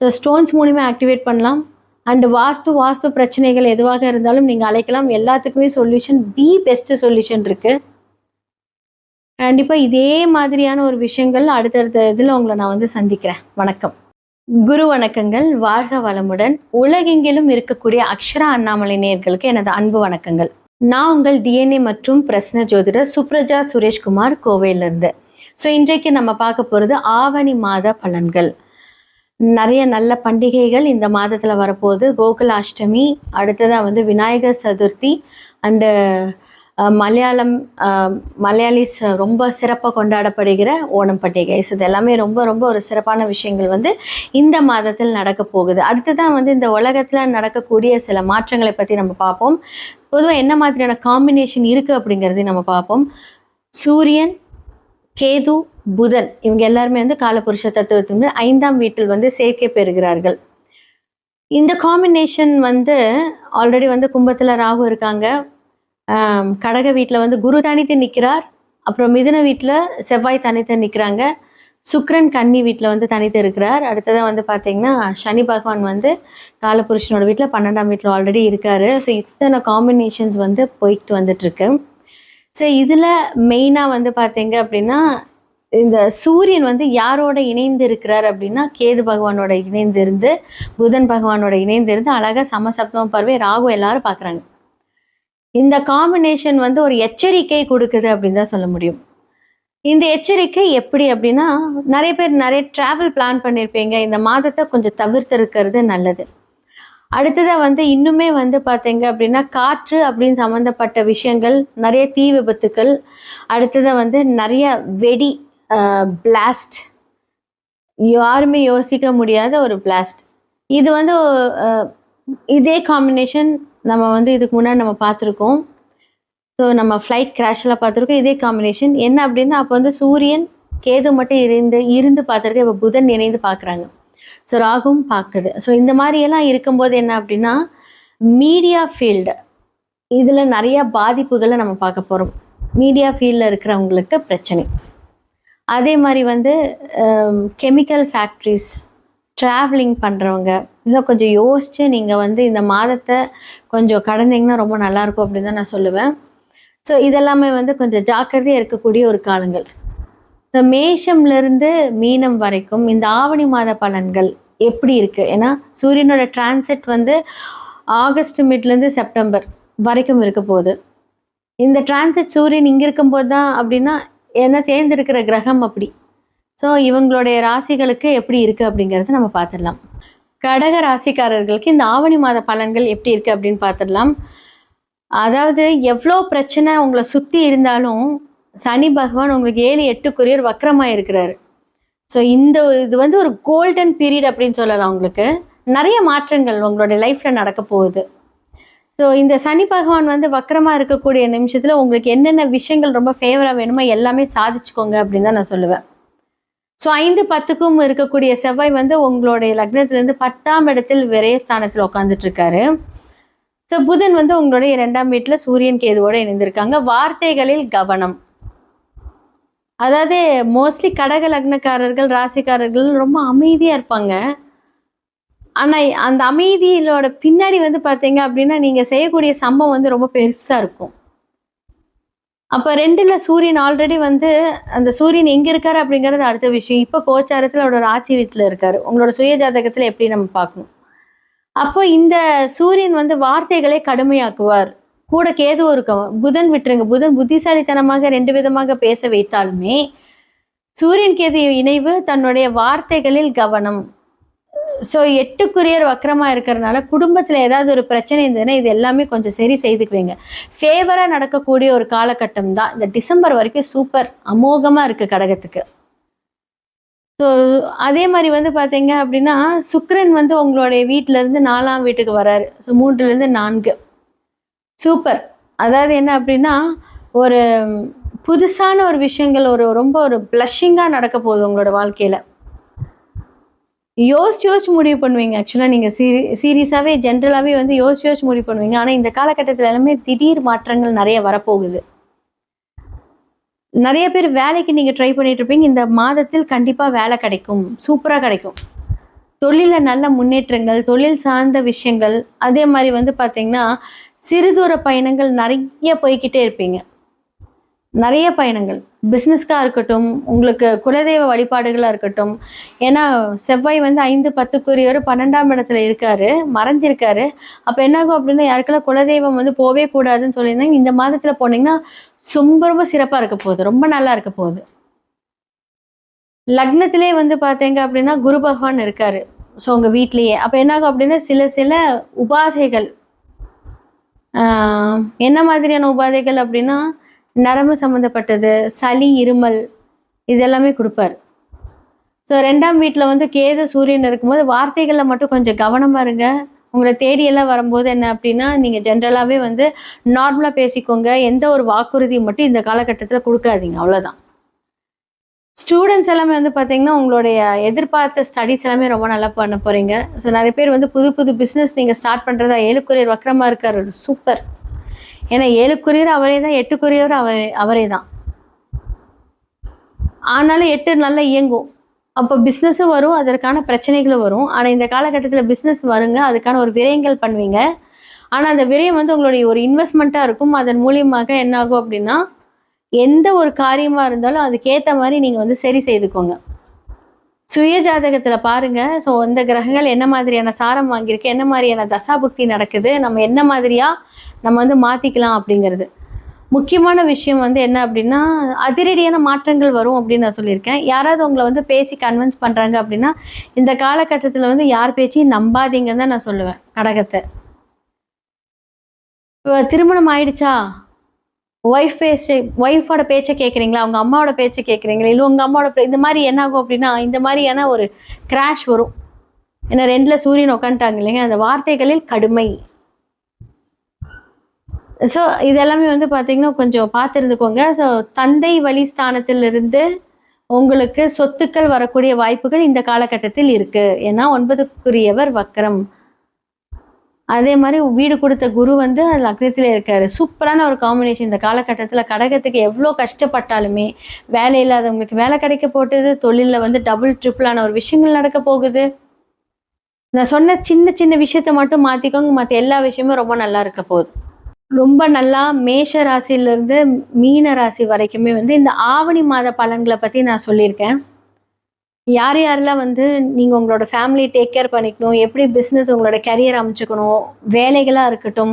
Speaker 1: ஸோ ஸ்டோன்ஸ் மூலியமா ஆக்டிவேட் பண்ணலாம். அண்ட் வாஸ்து பிரச்சனைகள் எதுவாக இருந்தாலும் நீங்க அழைக்கலாம். எல்லாத்துக்குமே சொல்யூஷன் பெஸ்ட் சொல்யூஷன் இருக்கு. கண்டிப்பா இதே மாதிரியான ஒரு விஷயங்கள் அடுத்தடுத்த இதில் உங்களை நான் வந்து சந்திக்கிறேன். வணக்கம். குரு வணக்கங்கள். வாழ்க வளமுடன். உலகெங்கிலும் இருக்கக்கூடிய அக்ஷரா அண்ணாமலை நேயர்களுக்கு எனது அன்பு வணக்கங்கள். நான் உங்கள் டிஎன்ஏ மற்றும் பிரஸ்ன ஜோதிடர் சுப்ரஜா சுரேஷ்குமார், கோவையிலிருந்து. ஸோ இன்றைக்கு நம்ம பார்க்க போகிறது ஆவணி மாத பலன்கள். நிறைய நல்ல பண்டிகைகள் இந்த மாதத்தில் வரப்போகுது. கோகுலாஷ்டமி, அடுத்ததாக வந்து விநாயகர் சதுர்த்தி அண்டு மலையாளிஸ் ரொம்ப சிறப்பாக கொண்டாடப்படுகிற ஓணம் பண்டிகை. இது எல்லாமே ரொம்ப ரொம்ப ஒரு சிறப்பான விஷயங்கள் வந்து இந்த மாதத்தில் நடக்க போகுது. அடுத்ததான் வந்து இந்த உலகத்தில் நடக்கக்கூடிய சில மாற்றங்களை பற்றி நம்ம பார்ப்போம். பொதுவாக என்ன மாதிரியான காம்பினேஷன் இருக்குது அப்படிங்கிறதையும் நம்ம பார்ப்போம். சூரியன், கேது, புதன் இவங்க எல்லாருமே வந்து காலபுருஷ தத்துவத்தின் 5ஆம் வீட்டில் வந்து சேர்க்கை பெறுகிறார்கள். இந்த காம்பினேஷன் வந்து ஆல்ரெடி வந்து கும்பத்தில் ராகு இருக்காங்க, கடக வீட்டில் வந்து குரு தனித்து நிற்கிறார், அப்புறம் மிதுன வீட்டில் செவ்வாய் தனித்து நிற்கிறாங்க, சுக்கிரன் கன்னி வீட்டில் வந்து தனித்து இருக்கிறார். அடுத்ததாக வந்து பார்த்திங்கன்னா சனி பகவான் வந்து காலபுருஷனோட வீட்டில் 12ஆம் வீட்டில் ஆல்ரெடி இருக்கார். ஸோ இத்தனை காம்பினேஷன்ஸ் வந்து போயிட்டு வந்துட்டுருக்கு. ஸோ இதில் மெயினாக வந்து பார்த்தீங்க அப்படின்னா இந்த சூரியன் வந்து யாரோட இணைந்து இருக்கிறார் அப்படின்னா கேது பகவானோட இணைந்து இருந்து, புதன் பகவானோட இணைந்து இருந்து அழகாக சமசப்தம பார்வை ராகு எல்லாரும் பார்க்குறாங்க. இந்த காம்பினேஷன் வந்து ஒரு எச்சரிக்கை கொடுக்குது அப்படின்னு தான் சொல்ல முடியும். இந்த எச்சரிக்கை எப்படி அப்படின்னா, நிறைய பேர் நிறைய ட்ராவல் பிளான் பண்ணியிருப்பீங்க. இந்த மாதத்தை கொஞ்சம் தவிர்த்திருக்கிறது நல்லது. அடுத்ததாக வந்து இன்னுமே வந்து பார்த்தீங்க அப்படின்னா காற்று அப்படின்னு சம்மந்தப்பட்ட விஷயங்கள், நிறைய தீ விபத்துக்கள், அடுத்ததாக வந்து நிறைய வெடி பிளாஸ்ட், யாருமே யோசிக்க முடியாத ஒரு பிளாஸ்ட். இது வந்து இதே காம்பினேஷன் நம்ம வந்து இதுக்கு முன்னாடி நம்ம பார்த்துருக்கோம். ஸோ நம்ம ஃப்ளைட் கிராஷெலாம் பார்த்துருக்கோம். இதே காம்பினேஷன் என்ன அப்படின்னா, அப்போ வந்து சூரியன் கேது மட்டும் இருந்து பார்த்துருக்கு, இப்போ புதன் இணைந்து பார்க்குறாங்க. ஸோ ராகும் பார்க்குது. ஸோ இந்த மாதிரியெல்லாம் இருக்கும்போது என்ன அப்படின்னா, மீடியா ஃபீல்டு இதில் நிறையா பாதிப்புகளை நம்ம பார்க்க போகிறோம். மீடியா ஃபீல்டில் இருக்கிறவங்களுக்கு பிரச்சனை. அதே மாதிரி வந்து கெமிக்கல் ஃபேக்ட்ரிஸ், ட்ராவலிங் பண்ணுறவங்க இதெல்லாம் கொஞ்சம் யோசித்து நீங்கள் வந்து இந்த மாதத்தை கொஞ்சம் கடந்தீங்கன்னா ரொம்ப நல்லாயிருக்கும் அப்படின்னு தான் நான் சொல்லுவேன். ஸோ இதெல்லாமே வந்து கொஞ்சம் ஜாக்கிரதையாக இருக்கக்கூடிய ஒரு காலங்கள். ஸோ மேஷம்லேருந்து மீனம் வரைக்கும் இந்த ஆவணி மாத பலன்கள் எப்படி இருக்குது? ஏன்னா சூரியனோட டிரான்சிட் வந்து ஆகஸ்ட் மிட்லேருந்து செப்டம்பர் வரைக்கும் இருக்க போகுது. இந்த டிரான்சிட் சூரியன் இங்கே இருக்கும்போது தான் அப்படின்னா என்ன சேர்ந்துருக்கிற கிரகம் அப்படி. ஸோ இவங்களுடைய ராசிகளுக்கு எப்படி இருக்குது அப்படிங்கிறத நம்ம பார்த்துடலாம். கடக ராசிக்காரர்களுக்கு இந்த ஆவணி மாத பலன்கள் எப்படி இருக்குது அப்படின்னு பார்த்துடலாம். அதாவது எவ்வளோ பிரச்சனை உங்களை சுற்றி இருந்தாலும் சனி பகவான் உங்களுக்கு 7-8 வக்ரமாக இருக்கிறாரு. ஸோ இது வந்து ஒரு கோல்டன் பீரியட் அப்படின்னு சொல்லலாம். உங்களுக்கு நிறைய மாற்றங்கள் உங்களுடைய லைஃப்பில் நடக்க போகுது. ஸோ இந்த சனி பகவான் வந்து வக்ரமாக இருக்கக்கூடிய நிமிஷத்தில் உங்களுக்கு என்னென்ன விஷயங்கள் ரொம்ப ஃபேவராக வேணுமோ எல்லாமே சாதிச்சுக்கோங்க அப்படின்னு தான் நான் சொல்லுவேன். ஸோ 5-10க்கும் இருக்கக்கூடிய செவ்வாய் வந்து உங்களுடைய லக்னத்திலேருந்து 10ஆம் இடத்தில் விரயஸ்தானத்தில் உட்காந்துட்டு இருக்காரு. ஸோ புதன் வந்து உங்களுடைய 2ஆம் வீட்டில் சூரியன் கேதுவோடு இணைந்திருக்காங்க. வார்த்தைகளில் கவனம். அதாவது மோஸ்ட்லி கடக லக்னக்காரர்கள் ராசிக்காரர்கள் ரொம்ப அமைதியாக இருப்பாங்க. ஆனால் அந்த அமைதியிலோட பின்னாடி வந்து பார்த்தீங்க அப்படின்னா நீங்கள் செய்யக்கூடிய சம்பவம் வந்து ரொம்ப பெருசாக இருக்கும். அப்போ 2ல் சூரியன் ஆல்ரெடி வந்து அந்த சூரியன் எங்கே இருக்காரு அப்படிங்கிறது அடுத்த விஷயம். இப்போ கோச்சாரத்தில் அவரோட ஆட்சி வீட்டில் இருக்கார். உங்களோட சுய ஜாதகத்தில் எப்படி நம்ம பார்க்கணும். அப்போ இந்த சூரியன் வந்து வார்த்தைகளை கடுமையாக்குவார். கூட கேது இருக்கும். புதன் விட்டுருங்க, புதன் புத்திசாலித்தனமாக 2 விதமாக பேச வைத்தாலுமே சூரியன் கேது இணைவு தன்னுடைய வார்த்தைகளில் கவனம். ஸோ 8 வக்ரமாக இருக்கிறதுனால குடும்பத்தில் ஏதாவது ஒரு பிரச்சனை இருந்ததுன்னா இது எல்லாமே கொஞ்சம் சரி செய்துக்குவீங்க. ஃபேவராக நடக்கக்கூடிய ஒரு காலகட்டம் தான். இந்த டிசம்பர் வரைக்கும் சூப்பர் அமோகமாக இருக்குது கடகத்துக்கு. ஸோ அதே மாதிரி வந்து பார்த்தீங்க அப்படின்னா சுக்கிரன் வந்து உங்களுடைய வீட்டிலேருந்து 4ஆம் வீட்டுக்கு வராரு. ஸோ 3லேருந்து 4 சூப்பர். அதாவது என்ன அப்படின்னா ஒரு புதுசான ஒரு விஷயங்கள் ரொம்ப ஒரு ப்ளஷிங்காக நடக்க போகுது உங்களோட வாழ்க்கையில். யோசிச்சு முடிவு பண்ணுவீங்க. ஆக்சுவலாக நீங்கள் சீரியஸாகவே ஜென்ரலாகவே வந்து யோசிச்சு முடிவு பண்ணுவீங்க. ஆனால் இந்த காலகட்டத்தில் எல்லாமே திடீர் மாற்றங்கள் நிறைய வரப்போகுது. நிறைய பேர் வேலைக்கு நீங்கள் ட்ரை பண்ணிட்டு இருப்பீங்க. இந்த மாதத்தில் கண்டிப்பாக வேலை கிடைக்கும், சூப்பராக கிடைக்கும். தொழிலில் நல்ல முன்னேற்றங்கள், தொழில் சார்ந்த விஷயங்கள், அதே மாதிரி வந்து பார்த்தீங்கன்னா சிறு தூர பயணங்கள் நிறைய போய்கிட்டே இருப்பீங்க. நிறைய பயணங்கள், பிஸ்னஸ்க்காக இருக்கட்டும், உங்களுக்கு குலதெய்வ வழிபாடுகளாக இருக்கட்டும். ஏன்னா செவ்வாய் வந்து 5, 10க்குரியவர் 12ஆம் இடத்துல இருக்காரு, மறைஞ்சிருக்காரு. அப்போ என்னாகும் அப்படின்னா யாருக்கெல்லாம் குலதெய்வம் வந்து போவே கூடாதுன்னு சொல்லியிருந்தாங்க, இந்த மாதத்தில் போனீங்கன்னா ரொம்ப ரொம்ப சிறப்பாக இருக்க போகுது, ரொம்ப நல்லா இருக்க போகுது. லக்னத்திலே வந்து பார்த்தீங்க அப்படின்னா குரு பகவான் இருக்காரு. ஸோ உங்கள் வீட்லேயே அப்போ என்னாகும் அப்படின்னா சில சில உபாதைகள், என்ன மாதிரியான உபாதைகள் அப்படின்னா நரம்பு சம்மந்தப்பட்டது, சளி, இருமல், இதெல்லாமே கொடுப்பார். ஸோ 2ஆம் வீட்டில் வந்து கேது சூரியன் இருக்கும்போது வார்த்தைகளில் மட்டும் கொஞ்சம் கவனமாக இருங்க. உங்களை தேடியெல்லாம் வரும்போது என்ன அப்படின்னா நீங்கள் ஜென்ரலாகவே வந்து நார்மலாக பேசிக்கோங்க. எந்த ஒரு வாக்குறுதியும் மட்டும் இந்த காலகட்டத்தில் கொடுக்காதீங்க, அவ்வளோதான். ஸ்டூடெண்ட்ஸ் எல்லாமே வந்து பார்த்தீங்கன்னா உங்களுடைய எதிர்பார்த்த ஸ்டடீஸ் எல்லாமே ரொம்ப நல்லா பண்ண போகிறீங்க. ஸோ நிறைய பேர் வந்து புது புது பிஸ்னஸ் நீங்கள் ஸ்டார்ட் பண்ணுறதா, 7க்குரியர் வக்கரமாக இருக்கார், சூப்பர். ஏன்னா 7க்குரியர் அவரே தான், 8க்குரியவர் அவரே தான். ஆனாலும் 8 நல்லா இயங்கும். அப்போ பிஸ்னஸும் வரும், அதற்கான பிரச்சனைகளும் வரும். ஆனால் இந்த காலகட்டத்தில் பிஸ்னஸ் வருங்க, அதுக்கான ஒரு விரயங்கள் பண்ணுவீங்க. ஆனால் அந்த விரயம் வந்து உங்களுடைய ஒரு இன்வெஸ்ட்மெண்ட்டாக இருக்கும். அதன் மூலியமாக என்ன ஆகும் அப்படின்னா எந்த ஒரு காரியமாக இருந்தாலும் அதுக்கேற்ற மாதிரி நீங்கள் வந்து சரி செய்துக்கோங்க. சுய ஜாதகத்தில் பாருங்கள். ஸோ இந்த கிரகங்கள் என்ன மாதிரியான சாரம் வாங்கியிருக்கு, என்ன மாதிரியான தசாபுக்தி நடக்குது, நம்ம என்ன மாதிரியாக நம்ம வந்து மாற்றிக்கலாம் அப்படிங்கிறது. முக்கியமான விஷயம் வந்து என்ன அப்படின்னா அதிரடியான மாற்றங்கள் வரும் அப்படின்னு நான் சொல்லியிருக்கேன். யாராவது உங்களை வந்து பேசி கன்வின்ஸ் பண்ணுறாங்க அப்படின்னா இந்த காலகட்டத்தில் வந்து யார் பேச்சையும் நம்பாதீங்கன்னு தான் நான் சொல்லுவேன். கடகத்தை இப்போ திருமணம் ஆயிடுச்சா, ஒய்ஃபோட பேச்சை கேட்குறீங்களா, அவங்க அம்மாவோட பேச்சை கேட்குறீங்களா, இல்லை உங்கள் அம்மாவோட இந்த மாதிரி என்ன ஆகும் அப்படின்னா இந்த மாதிரியான ஒரு கிராஷ் வரும். ஏன்னா 2ல் சூரியன் உட்காந்துட்டாங்க இல்லைங்க, அந்த வார்த்தைகளில் கடுமை. ஸோ இதெல்லாமே வந்து பார்த்தீங்கன்னா கொஞ்சம் பார்த்துருந்துக்கோங்க. ஸோ தந்தை வழி ஸ்தானத்திலிருந்து உங்களுக்கு சொத்துக்கள் வரக்கூடிய வாய்ப்புகள் இந்த காலகட்டத்தில் இருக்குது. ஏன்னா 9க்குரியவர் வக்கரம். அதே மாதிரி வீடு கொடுத்த குரு வந்து அது லக்னத்தில் இருக்காரு. சூப்பரான ஒரு காம்பினேஷன். இந்த காலகட்டத்தில் கடகத்துக்கு எவ்வளோ கஷ்டப்பட்டாலுமே வேலை இல்லாதவங்களுக்கு வேலை கிடைக்க போகுது, தொழிலில் வந்து டபுள் ட்ரிபிளான ஒரு விஷயங்கள் நடக்க போகுது. நான் சொன்ன சின்ன சின்ன விஷயத்த மட்டும் மாற்றிக்கோங்க, மற்ற எல்லா விஷயமும் ரொம்ப நல்லா இருக்க போகுது. ரொம்ப நல்லா மேஷ ராசியிலேருந்து மீன ராசி வரைக்குமே வந்து இந்த ஆவணி மாத பலன்களை பற்றி நான் சொல்லியிருக்கேன். யார் யாரெல்லாம் வந்து நீங்கள் உங்களோட ஃபேமிலி டேக் கேர் பண்ணிக்கணும், எப்படி பிஸ்னஸ் உங்களோட கரியர் அமைச்சுக்கணும், வேலைகளாக இருக்கட்டும்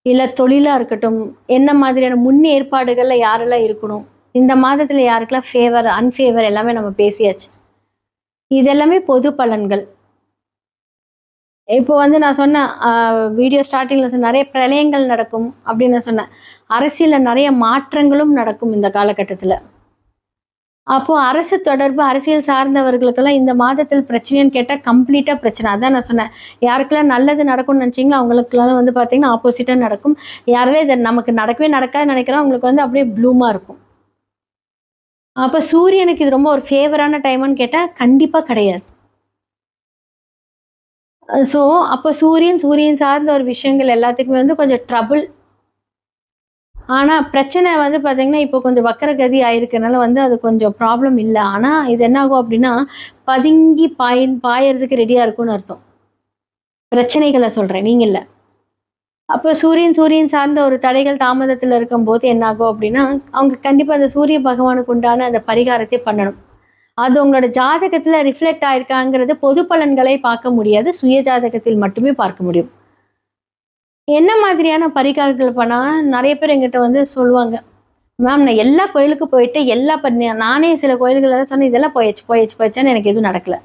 Speaker 1: இல்லை தொழிலாக இருக்கட்டும், என்ன மாதிரியான முன்னேற்பாடுகளில் யாரெல்லாம் இருக்கணும், இந்த மாதத்தில் யாருக்கெல்லாம் ஃபேவர் அன்ஃபேவர் எல்லாமே நம்ம பேசியாச்சு. இதெல்லாமே பொது பலன்கள். இப்போ வந்து நான் சொன்னேன் வீடியோ ஸ்டார்டிங்கில் சொன்ன நிறைய பிரளயங்கள் நடக்கும் அப்படின்னு சொன்னேன். அரசியலில் நிறைய மாற்றங்களும் நடக்கும் இந்த காலகட்டத்தில். அப்போது அரசு தொடர்பு அரசியல் சார்ந்தவர்களுக்கெல்லாம் இந்த மாதத்தில் பிரச்சனைன்னு கேட்டால் கம்ப்ளீட்டாக பிரச்சனை. அதான் நான் சொன்னேன், யாருக்கெல்லாம் நல்லது நடக்கும்னு நினச்சிங்களோ அவங்களுக்குலாம் வந்து பார்த்திங்கன்னா ஆப்போசிட்டாக நடக்கும். யாரெல்லாம் இதை நமக்கு நடக்கவே நடக்காதுன்னு நினைக்கிறோம் அவங்களுக்கு வந்து அப்படியே ப்ளூமாக இருக்கும். அப்போ சூரியனுக்கு இது ரொம்ப ஒரு ஃபேவரான டைமான்னு கேட்டால் கண்டிப்பாக கிடையாது. ஸோ அப்போ சூரியன் சார்ந்த ஒரு விஷயங்கள் எல்லாத்துக்குமே வந்து கொஞ்சம் ட்ரபுள். ஆனால் பிரச்சனை வந்து பார்த்திங்கன்னா இப்போ கொஞ்சம் வக்கரகதி ஆயிருக்கனால வந்து அது கொஞ்சம் ப்ராப்ளம் இல்லை. ஆனால் இது என்னாகும் அப்படின்னா பதுங்கி பாயறதுக்கு ரெடியாக இருக்கும்னு அர்த்தம். பிரச்சனைகளை சொல்கிறேன், நீங்கள் இல்லை. அப்போ சூரியன் சார்ந்த ஒரு தடைகள் தாமதத்தில் இருக்கும்போது என்னாகும் அப்படின்னா அவங்க கண்டிப்பாக அந்த சூரிய பகவானுக்கு உண்டான அந்த பரிகாரத்தை பண்ணணும். அது உங்களோட ஜாதகத்தில் ரிஃப்ளெக்ட் ஆயிருக்காங்கிறது பொது பலன்களை பார்க்க முடியாது, சுய ஜாதகத்தில் மட்டுமே பார்க்க முடியும். என்ன மாதிரியான பரிகாரங்கள் பண்ணால் நிறைய பேர் எங்கிட்ட வந்து சொல்லுவாங்க, மேம் நான் எல்லா கோயிலுக்கும் போயிட்டு நானே சில கோயில்களெல்லாம் சொன்னேன், இதெல்லாம் போயிடுச்சான்னு எனக்கு எதுவும் நடக்கலை.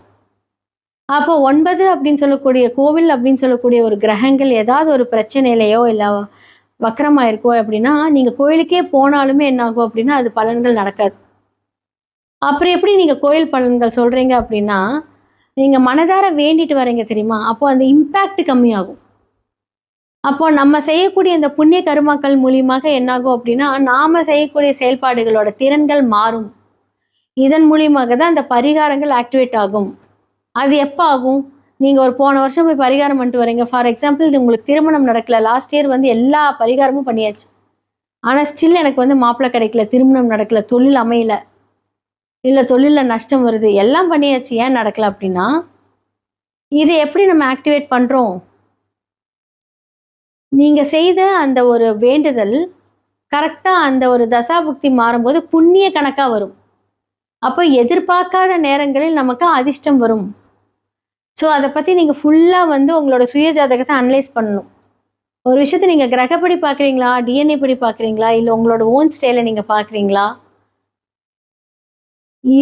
Speaker 1: அப்போ 9 அப்படின்னு சொல்லக்கூடிய கோவில் அப்படின்னு சொல்லக்கூடிய ஒரு கிரகங்கள் ஏதாவது ஒரு பிரச்சனையிலையோ இல்லை வக்கரமாக இருக்கோ அப்படின்னா நீங்கள் கோயிலுக்கே போனாலுமே என்னாகும் அப்படின்னா அது பலன்கள் நடக்காது. அப்புறம் எப்படி நீங்கள் கோயில் பலன்கள் சொல்கிறீங்க அப்படின்னா நீங்கள் மனதார வேண்டிட்டு வரீங்க தெரியுமா, அப்போது அந்த இம்பேக்ட் கம்மியாகும். அப்போது நம்ம செய்யக்கூடிய இந்த புண்ணிய கருமாக்கள் மூலியமாக என்னாகும் அப்படின்னா நாம் செய்யக்கூடிய செயல்பாடுகளோட திறன்கள் மாறும். இதன் மூலியமாக தான் அந்த பரிகாரங்கள் ஆக்டிவேட் ஆகும். அது எப்போ ஆகும், நீங்கள் ஒரு போன வருஷம் போய் பரிகாரம் பண்ணிட்டு வரீங்க. ஃபார் எக்ஸாம்பிள் இது உங்களுக்கு திருமணம் நடக்கலை, லாஸ்ட் இயர் வந்து எல்லா பரிகாரமும் பண்ணியாச்சு, ஆனால் ஸ்டில் எனக்கு வந்து மாப்பிள்ளை கிடைக்கல, திருமணம் நடக்கலை, தொழில் அமையல, இல்லை தொழிலில் நஷ்டம் வருது, எல்லாம் பண்ணியாச்சு, ஏன் நடக்கலை அப்படின்னா இதை எப்படி நம்ம ஆக்டிவேட் பண்ணுறோம்? நீங்கள் செய்த அந்த ஒரு வேண்டுதல் கரெக்டாக அந்த ஒரு தசாபுக்தி மாறும்போது புண்ணிய கணக்காக வரும். அப்போ எதிர்பார்க்காத நேரங்களில் நமக்கு அதிர்ஷ்டம் வரும். ஸோ அதை பற்றி நீங்கள் ஃபுல்லாக வந்து உங்களோட சுய ஜாதகத்தை அனலைஸ் பண்ணணும். ஒரு விஷயத்தை நீங்கள் கிரகப்படி பார்க்குறீங்களா, டிஎன்ஏ படி பார்க்குறீங்களா, இல்லை உங்களோட ஓன் ஸ்டைலை நீங்கள் பார்க்குறீங்களா,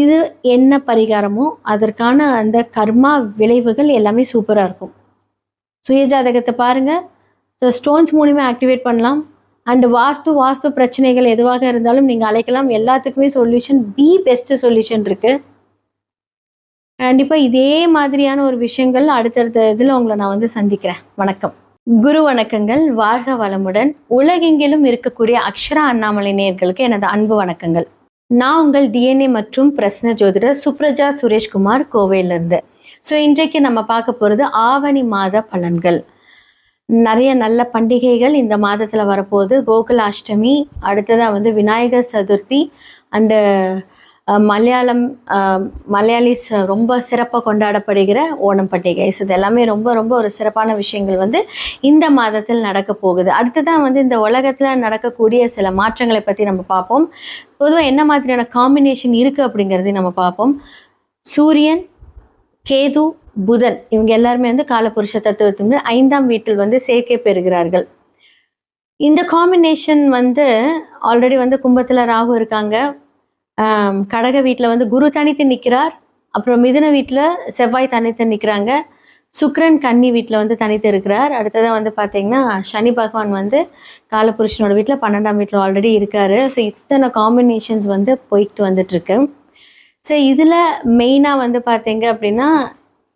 Speaker 1: இது என்ன பரிகாரமோ அதற்கான அந்த கர்மா விளைவுகள் எல்லாமே சூப்பராக இருக்கும். சுய ஜாதகத்தை பாருங்கள். ஸோ ஸ்டோன்ஸ் மூலிமா ஆக்டிவேட் பண்ணலாம். அண்டு வாஸ்து பிரச்சனைகள் எதுவாக இருந்தாலும் நீங்கள் அழைக்கலாம். எல்லாத்துக்குமே சொல்யூஷன், பெஸ்ட்டு சொல்யூஷன் இருக்குது. கண்டிப்பாக இதே மாதிரியான ஒரு விஷயங்கள் அடுத்தடுத்த இதில் உங்களை நான் வந்து சந்திக்கிறேன். வணக்கம். குரு வணக்கங்கள். வாழ்க வளமுடன். உலகெங்கிலும் இருக்கக்கூடிய அக்ஷரா அண்ணாமலை நேயர்களுக்கு எனது அன்பு வணக்கங்கள். நான் உங்கள் டிஎன்ஏ மற்றும் பிரஸ்ன ஜோதிடர் சுப்ரஜா சுரேஷ்குமார், கோவையிலிருந்து. ஸோ இன்றைக்கு நம்ம பார்க்க போகிறது ஆவணி மாத பலன்கள். நிறைய நல்ல பண்டிகைகள் இந்த மாதத்தில் வரப்போகுது. கோகுலாஷ்டமி, அடுத்ததாக வந்து விநாயகர் சதுர்த்தி, அண்டு மலையாளிஸ் ரொம்ப சிறப்பாக கொண்டாடப்படுகிற ஓணம் பண்டிகை. இது எல்லாமே ரொம்ப ரொம்ப ஒரு சிறப்பான விஷயங்கள் வந்து இந்த மாதத்தில் நடக்க போகுது. அடுத்ததான் வந்து இந்த உலகத்தில் நடக்கக்கூடிய சில மாற்றங்களை பற்றி நம்ம பார்ப்போம். பொதுவாக என்ன மாதிரியான காம்பினேஷன் இருக்குது அப்படிங்கிறதையும் நம்ம பார்ப்போம். சூரியன், கேது, புதன் இவங்க எல்லாருமே வந்து காலபுருஷ தத்துவத்தின் 5ஆம் வீட்டில் வந்து சேர்க்கை பெறுகிறார்கள். இந்த காம்பினேஷன் வந்து ஆல்ரெடி வந்து கும்பத்தில் ராகு இருக்காங்க, கடக வீட்டில் வந்து குரு தனித்து நிற்கிறார், அப்புறம் மிதுன வீட்டில் செவ்வாய் தனித்து நிற்கிறாங்க, சுக்கிரன் கன்னி வீட்டில் வந்து தனித்து இருக்கிறார். அடுத்ததாக வந்து பார்த்திங்கன்னா சனி பகவான் வந்து காலபுருஷனோட வீட்டில் 12ஆம் வீட்டில் ஆல்ரெடி இருக்கார். ஸோ இத்தனை காம்பினேஷன்ஸ் வந்து போயிட்டு வந்துட்டுருக்கு. ஸோ இதில் மெயினாக வந்து பார்த்தீங்க அப்படின்னா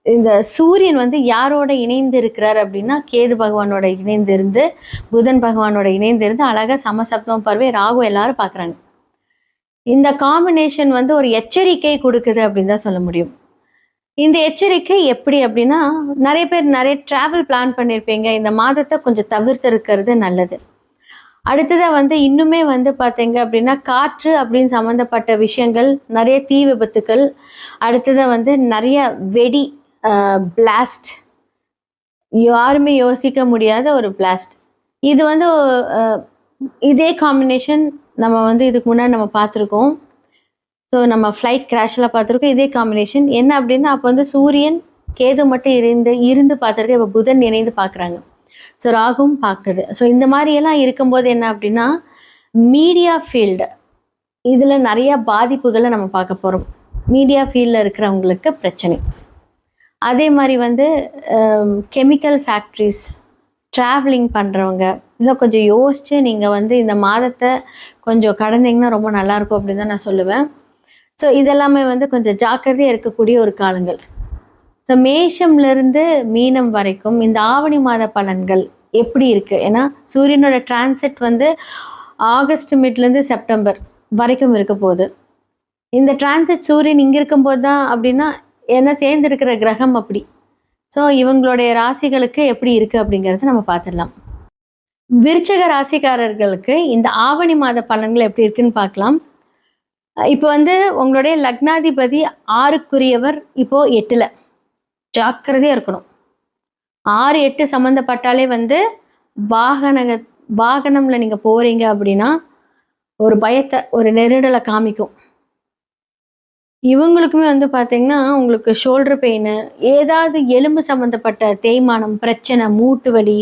Speaker 1: இந்த சூரியன் வந்து யாரோட இணைந்து இருக்கிறார் அப்படின்னா கேது பகவானோட இணைந்து இருந்து, புதன் பகவானோட இணைந்து இருந்து அழகாக சமசப்தம் பருவே ராகு எல்லாரும் பார்க்குறாங்க. இந்த காம்பினேஷன் வந்து ஒரு எச்சரிக்கை கொடுக்குது அப்படின்னு தான் சொல்ல முடியும். இந்த எச்சரிக்கை எப்படி அப்படின்னா, நிறைய பேர் நிறைய ட்ராவல் பிளான் பண்ணியிருப்பீங்க. இந்த மாதத்தை கொஞ்சம் தவிர்த்து இருக்கிறது நல்லது. அடுத்ததாக வந்து இன்னுமே வந்து பார்த்தீங்க அப்படின்னா காற்று அப்படின்னு சம்மந்தப்பட்ட விஷயங்கள், நிறைய தீ விபத்துக்கள், அடுத்ததாக வந்து நிறைய வெடி பிளாஸ்ட், யாருமே யோசிக்க முடியாத ஒரு பிளாஸ்ட். இது வந்து இதே காம்பினேஷன் நம்ம வந்து இதுக்கு முன்னாடி நம்ம பார்த்துருக்கோம். ஸோ நம்ம ஃப்ளைட் கிராஷ்லாம் பார்த்துருக்கோம். இதே காம்பினேஷன் என்ன அப்படின்னா, அப்போ வந்து சூரியன் கேது மட்டும் இருந்து பார்த்துருக்கு, இப்போ புதன் இணைந்து பார்க்குறாங்க. ஸோ ராகும் பார்க்குது. ஸோ இந்த மாதிரியெல்லாம் இருக்கும்போது என்ன அப்படின்னா, மீடியா ஃபீல்டு இதில் நிறையா பாதிப்புகளை நம்ம பார்க்க போகிறோம். மீடியா ஃபீல்டில் இருக்கிறவங்களுக்கு பிரச்சனை. அதே மாதிரி வந்து கெமிக்கல் ஃபேக்ட்ரிஸ், ட்ராவலிங் பண்ணுறவங்க இதெல்லாம் கொஞ்சம் யோசித்து நீங்கள் வந்து இந்த மாதத்தை கொஞ்சம் கடந்தீங்கன்னா ரொம்ப நல்லாயிருக்கும் அப்படின்னு தான் நான் சொல்லுவேன். ஸோ இதெல்லாமே வந்து கொஞ்சம் ஜாக்கிரதையாக இருக்கக்கூடிய ஒரு காலங்கள். ஸோ மேஷம்லேருந்து மீனம் வரைக்கும் இந்த ஆவணி மாத பலன்கள் எப்படி இருக்குது? ஏன்னா சூரியனோட டிரான்சிட் வந்து ஆகஸ்ட் மிட்லேருந்து செப்டம்பர் வரைக்கும் இருக்க போகுது. இந்த டிரான்சிட் சூரியன் இங்கே இருக்கும்போது தான் அப்படின்னா ஏன்னா சேர்ந்துருக்கிற கிரகம் அப்படி. ஸோ இவங்களுடைய ராசிகளுக்கு எப்படி இருக்குது அப்படிங்கிறத நம்ம பார்த்துடலாம். விருச்சக ராசிக்காரர்களுக்கு இந்த ஆவணி மாத பலன்கள் எப்படி இருக்குன்னு பார்க்கலாம். இப்போ வந்து உங்களுடைய லக்னாதிபதி 6க்குரியவர் இப்போது 8ல், ஜாக்கிரதையாக இருக்கணும். 6, 8 சம்மந்தப்பட்டாலே வந்து வாகனம்ல நீங்கள் போகிறீங்க அப்படின்னா ஒரு பயத்தை, ஒரு நெருடலை காமிக்கும். இவங்களுக்குமே வந்து பார்த்தீங்கன்னா உங்களுக்கு ஷோல்டர் பெயின், ஏதாவது எலும்பு சம்மந்தப்பட்ட தேய்மானம், பிரச்சனை, மூட்டு வலி,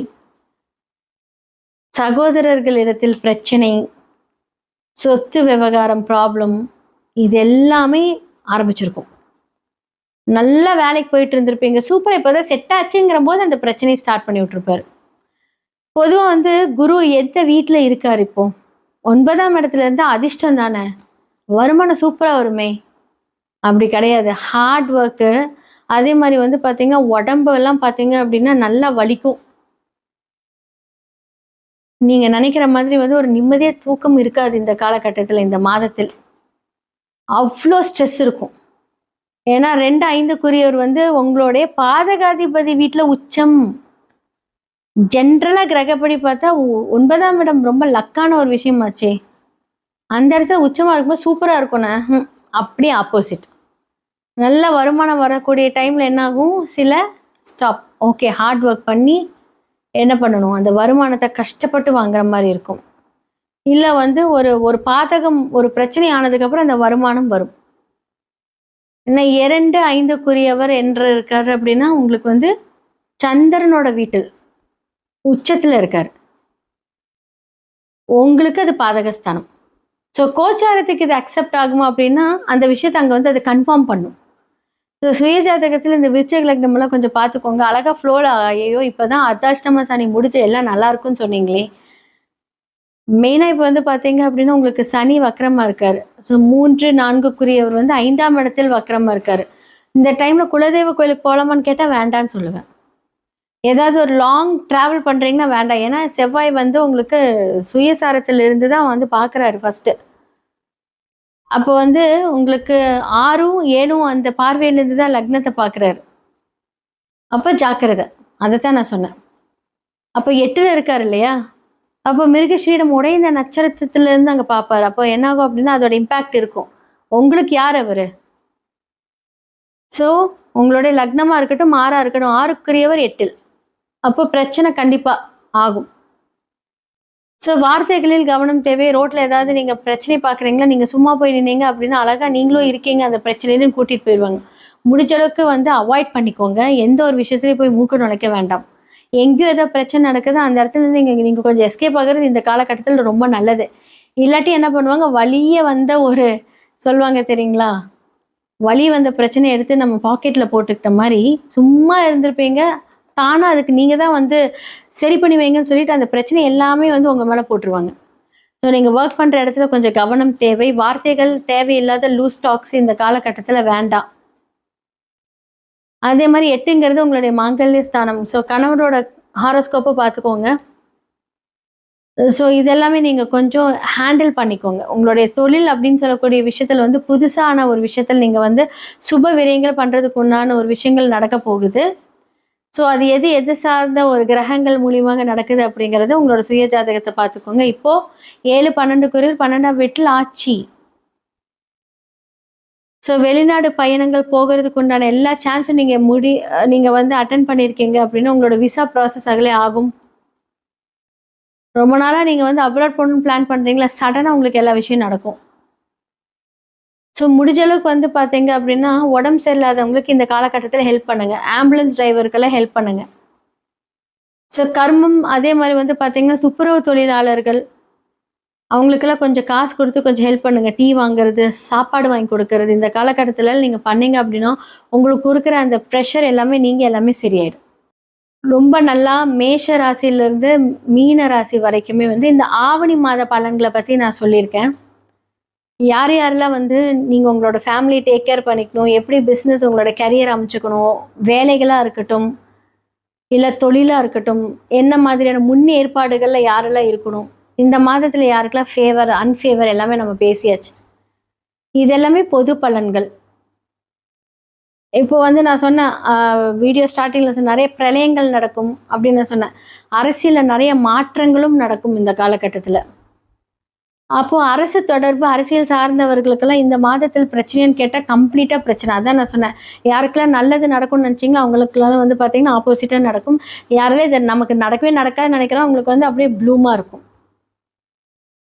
Speaker 1: சகோதரர்களிடத்தில் பிரச்சனை, சொத்து விவகாரம் ப்ராப்ளம், இது எல்லாமே ஆரம்பிச்சிருக்கும். நல்லா வேலைக்கு போயிட்டு இருந்திருப்பீங்க, சூப்பராக இப்போ தான் செட் ஆச்சுங்கிற போது அந்த பிரச்சனையை ஸ்டார்ட் பண்ணி விட்டுருப்பார். பொதுவாக வந்து குரு எந்த வீட்டில் இருக்கார்? இப்போது 9ஆம் இடத்துல இருந்தால் அதிர்ஷ்டம் தானே, வருமானம் சூப்பராக வருமே. அப்படி கிடையாது. ஹார்ட் ஒர்க்கு, அதே மாதிரி வந்து பார்த்தீங்கன்னா உடம்பெல்லாம் பார்த்தீங்க அப்படின்னா நல்லா வலிக்கும். நீங்கள் நினைக்கிற மாதிரி வந்து ஒரு நிம்மதியாக தூக்கம் இருக்காது இந்த காலகட்டத்தில். இந்த மாதத்தில் அவ்வளோ ஸ்ட்ரெஸ் இருக்கும். ஏன்னா 2, 5க்குரியவர் வந்து உங்களுடைய பாதகாதிபதி வீட்டில் உச்சம். ஜென்ரலாக கிரகப்படி பார்த்தா 9ஆம் இடம் ரொம்ப லக்கான ஒரு விஷயமாச்சே. அந்த இடத்துல உச்சமாக இருக்கும்போது சூப்பராக இருக்கும்ண்ணே. அப்படியே ஆப்போசிட். நல்ல வருமானம் வரக்கூடிய டைமில் என்னாகும், சில ஸ்டாப். ஓகே, ஹார்ட் ஒர்க் பண்ணி என்ன பண்ணணும், அந்த வருமானத்தை கஷ்டப்பட்டு வாங்குற மாதிரி இருக்கும். இல்லை வந்து ஒரு ஒரு பாதகம் ஒரு பிரச்சனை ஆனதுக்கப்புறம் அந்த வருமானம் வரும். ஏன்னா 2, 5க்குரியவர் என்று இருக்காரு அப்படின்னா உங்களுக்கு வந்து சந்திரனோட வீட்டில் உச்சத்தில் இருக்காரு. உங்களுக்கு அது பாதகஸ்தானம். ஸோ கோச்சாரத்துக்கு இது அக்செப்ட் ஆகுமா அப்படின்னா அந்த விஷயத்தை அங்கே வந்து அது கன்ஃபார்ம் பண்ணும். ஸோ சுயஜாதகத்தில் இந்த விருச்சிக லக்னமெல்லாம் கொஞ்சம் பார்த்துக்கோங்க. அழகாக ஃப்ளோவில் ஐயோ இப்போ தான் அர்த்தாஷ்டம சனி முடிஞ்சு எல்லாம் நல்லா இருக்குன்னு சொன்னீங்களே. மெயினாக இப்போ வந்து பார்த்தீங்க அப்படின்னா உங்களுக்கு சனி வக்ரமாக இருக்கார். ஸோ 3, 4க்குரியவர் வந்து 5ஆம் இடத்தில் வக்ரமாக இருக்கார். இந்த டைமில் குலதெய்வ கோயிலுக்கு போகலாமான்னு கேட்டால் வேண்டான்னு சொல்லுவேன். ஏதாவது ஒரு லாங் ட்ராவல் பண்ணுறீங்கன்னா வேண்டாம். ஏன்னா செவ்வாய் வந்து உங்களுக்கு சுயசாரத்தில் இருந்து தான் வந்து பார்க்குறாரு ஃபஸ்ட்டு. அப்போ வந்து உங்களுக்கு 6ம் 7ம் அந்த பார்வையிலேருந்து தான் லக்னத்தை பார்க்குறாரு. அப்போ ஜாக்கிரதை. அதைத்தான் நான் சொன்னேன். அப்போ 8ல் இருக்கார் இல்லையா? அப்போ மிருகஸ்ரீடம் உடைந்த நட்சத்திரத்திலேருந்து அங்கே பார்ப்பாரு. அப்போ என்னாகும் அப்படின்னா அதோட இம்பேக்ட் இருக்கும். உங்களுக்கு யார் அவர்? ஸோ உங்களுடைய லக்னமாக இருக்கட்டும் 6ஆக இருக்கட்டும் 6க்குரியவர் 8ல். அப்போ பிரச்சனை கண்டிப்பாக ஆகும். ஸோ வார்த்தைகளில் கவனம் தேவை. ரோட்டில் ஏதாவது நீங்கள் பிரச்சனை பார்க்குறீங்களா, நீங்கள் சும்மா போய் நின்னீங்க அப்படின்னா அழகாக நீங்களும் இருக்கீங்க அந்த பிரச்சனைன்னு கூட்டிகிட்டு போயிடுவாங்க. முடிஞ்ச அளவுக்கு வந்து அவாய்ட் பண்ணிக்கோங்க. எந்த ஒரு விஷயத்துலையும் போய் மூக்க நுழைக்க வேண்டாம். எங்கேயோ ஏதோ பிரச்சனை நடக்குது அந்த இடத்துலேருந்து நீங்கள் கொஞ்சம் எஸ்கேப் ஆகிறது இந்த காலகட்டத்தில் ரொம்ப நல்லது. இல்லாட்டி என்ன பண்ணுவாங்க, வலிய வந்த ஒரு சொல்லுவாங்க தெரியுங்களா, வலி வந்த பிரச்சனையை எடுத்து நம்ம பாக்கெட்டில் போட்டுக்கிட்ட மாதிரி சும்மா இருந்திருப்பீங்க. தானாக அதுக்கு நீங்கள் தான் வந்து சரி பண்ணி வைங்கன்னு சொல்லிட்டு அந்த பிரச்சனை எல்லாமே வந்து உங்கள் மேலே போட்டுருவாங்க. ஸோ நீங்கள் ஒர்க் பண்ணுற இடத்துல கொஞ்சம் கவனம் தேவை. வார்த்தைகள் தேவையில்லாத லூஸ் டாக்ஸ் இந்த காலகட்டத்தில் வேண்டாம். அதே மாதிரி 8ங்கிறது உங்களுடைய மாங்கல்ய ஸ்தானம். ஸோ கணவரோட ஹாரோஸ்கோப்பை பார்த்துக்கோங்க. ஸோ இதெல்லாமே நீங்கள் கொஞ்சம் ஹேண்டில் பண்ணிக்கோங்க. உங்களுடைய தொழில் அப்படின்னு சொல்லக்கூடிய விஷயத்தில் வந்து புதுசான ஒரு விஷயத்தில் நீங்கள் வந்து சுப விரயங்கள் பண்ணுறதுக்கு உண்டான ஒரு விஷயங்கள் நடக்க போகுது. ஸோ அது எது சார்ந்த ஒரு கிரகங்கள் மூலியமாக நடக்குது அப்படிங்கிறது உங்களோட சுய ஜாதகத்தை பார்த்துக்கோங்க. இப்போது 7, 12க்குரியவர் 12ஆம் வீட்டில் ஆட்சி. ஸோ வெளிநாடு பயணங்கள் போகிறதுக்கு உண்டான எல்லா சான்ஸும் நீங்கள் வந்து அட்டன் பண்ணியிருக்கீங்க அப்படின்னா உங்களோட விசா ப்ராசஸ் ஆகலே ஆகும். ரொம்ப நாளாக நீங்கள் வந்து அப்ராட் போகணும்னு பிளான் பண்ணுறீங்களா, சடனாக உங்களுக்கு எல்லா விஷயம் நடக்கும். ஸோ முடிஞ்ச அளவுக்கு வந்து பார்த்தீங்க அப்படின்னா உடம்பு சரியில்லாதவங்களுக்கு இந்த காலகட்டத்தில் ஹெல்ப் பண்ணுங்கள். ஆம்புலன்ஸ் டிரைவருக்கெல்லாம் ஹெல்ப் பண்ணுங்கள். ஸோ கர்மம் அதே மாதிரி வந்து பார்த்தீங்கன்னா துப்புரவு தொழிலாளர்கள் அவங்களுக்கெல்லாம் கொஞ்சம் காசு கொடுத்து கொஞ்சம் ஹெல்ப் பண்ணுங்கள். டீ வாங்குறது, சாப்பாடு வாங்கி கொடுக்கறது இந்த காலகட்டத்தில் நீங்கள் பண்ணீங்க அப்படின்னா உங்களுக்கு இருக்கிற அந்த ப்ரெஷர் எல்லாமே சரியாயிடும். ரொம்ப நல்லா மேஷ ராசியிலேருந்து மீன ராசி வரைக்குமே வந்து இந்த ஆவணி மாத பலன்களை பற்றி நான் சொல்லியிருக்கேன். யாரெல்லாம் வந்து நீங்கள் உங்களோட ஃபேமிலி டேக் கேர் பண்ணிக்கணும், எப்படி பிஸ்னஸ் உங்களோட கரியர் அமைச்சுக்கணும், வேலைகளாக இருக்கட்டும் இல்லை தொழிலாக இருக்கட்டும், என்ன மாதிரியான முன்னேற்பாடுகளில் யாரெல்லாம் இருக்கணும், இந்த மாதத்தில் யாருக்கெல்லாம் ஃபேவர் அன்ஃபேவர் எல்லாமே நம்ம பேசியாச்சு. இதெல்லாமே பொது பலன்கள். இப்போ வந்து நான் சொன்னேன் வீடியோ ஸ்டார்டிங்கில் சொன்ன நிறைய பிரளயங்கள் நடக்கும் அப்படின்னு சொன்னேன். அரசியலில் நிறைய மாற்றங்களும் நடக்கும் இந்த காலகட்டத்தில். அப்போது அரசு தொடர்பு அரசியல் சார்ந்தவர்களுக்கெல்லாம் இந்த மாதத்தில் பிரச்சனைன்னு கேட்டால் கம்ப்ளீட்டாக பிரச்சனை. அதான் நான் சொன்னேன், யாருக்கெல்லாம் நல்லது நடக்கும்னு நினச்சிங்களோ அவங்களுக்குலாம் வந்து பார்த்திங்கன்னா ஆப்போசிட்டாக நடக்கும். யாரெல்லாம் இதை நமக்கு நடக்கவே நடக்காதுன்னு நினைக்கிறோம் அவங்களுக்கு வந்து அப்படியே ப்ளூமாக இருக்கும்.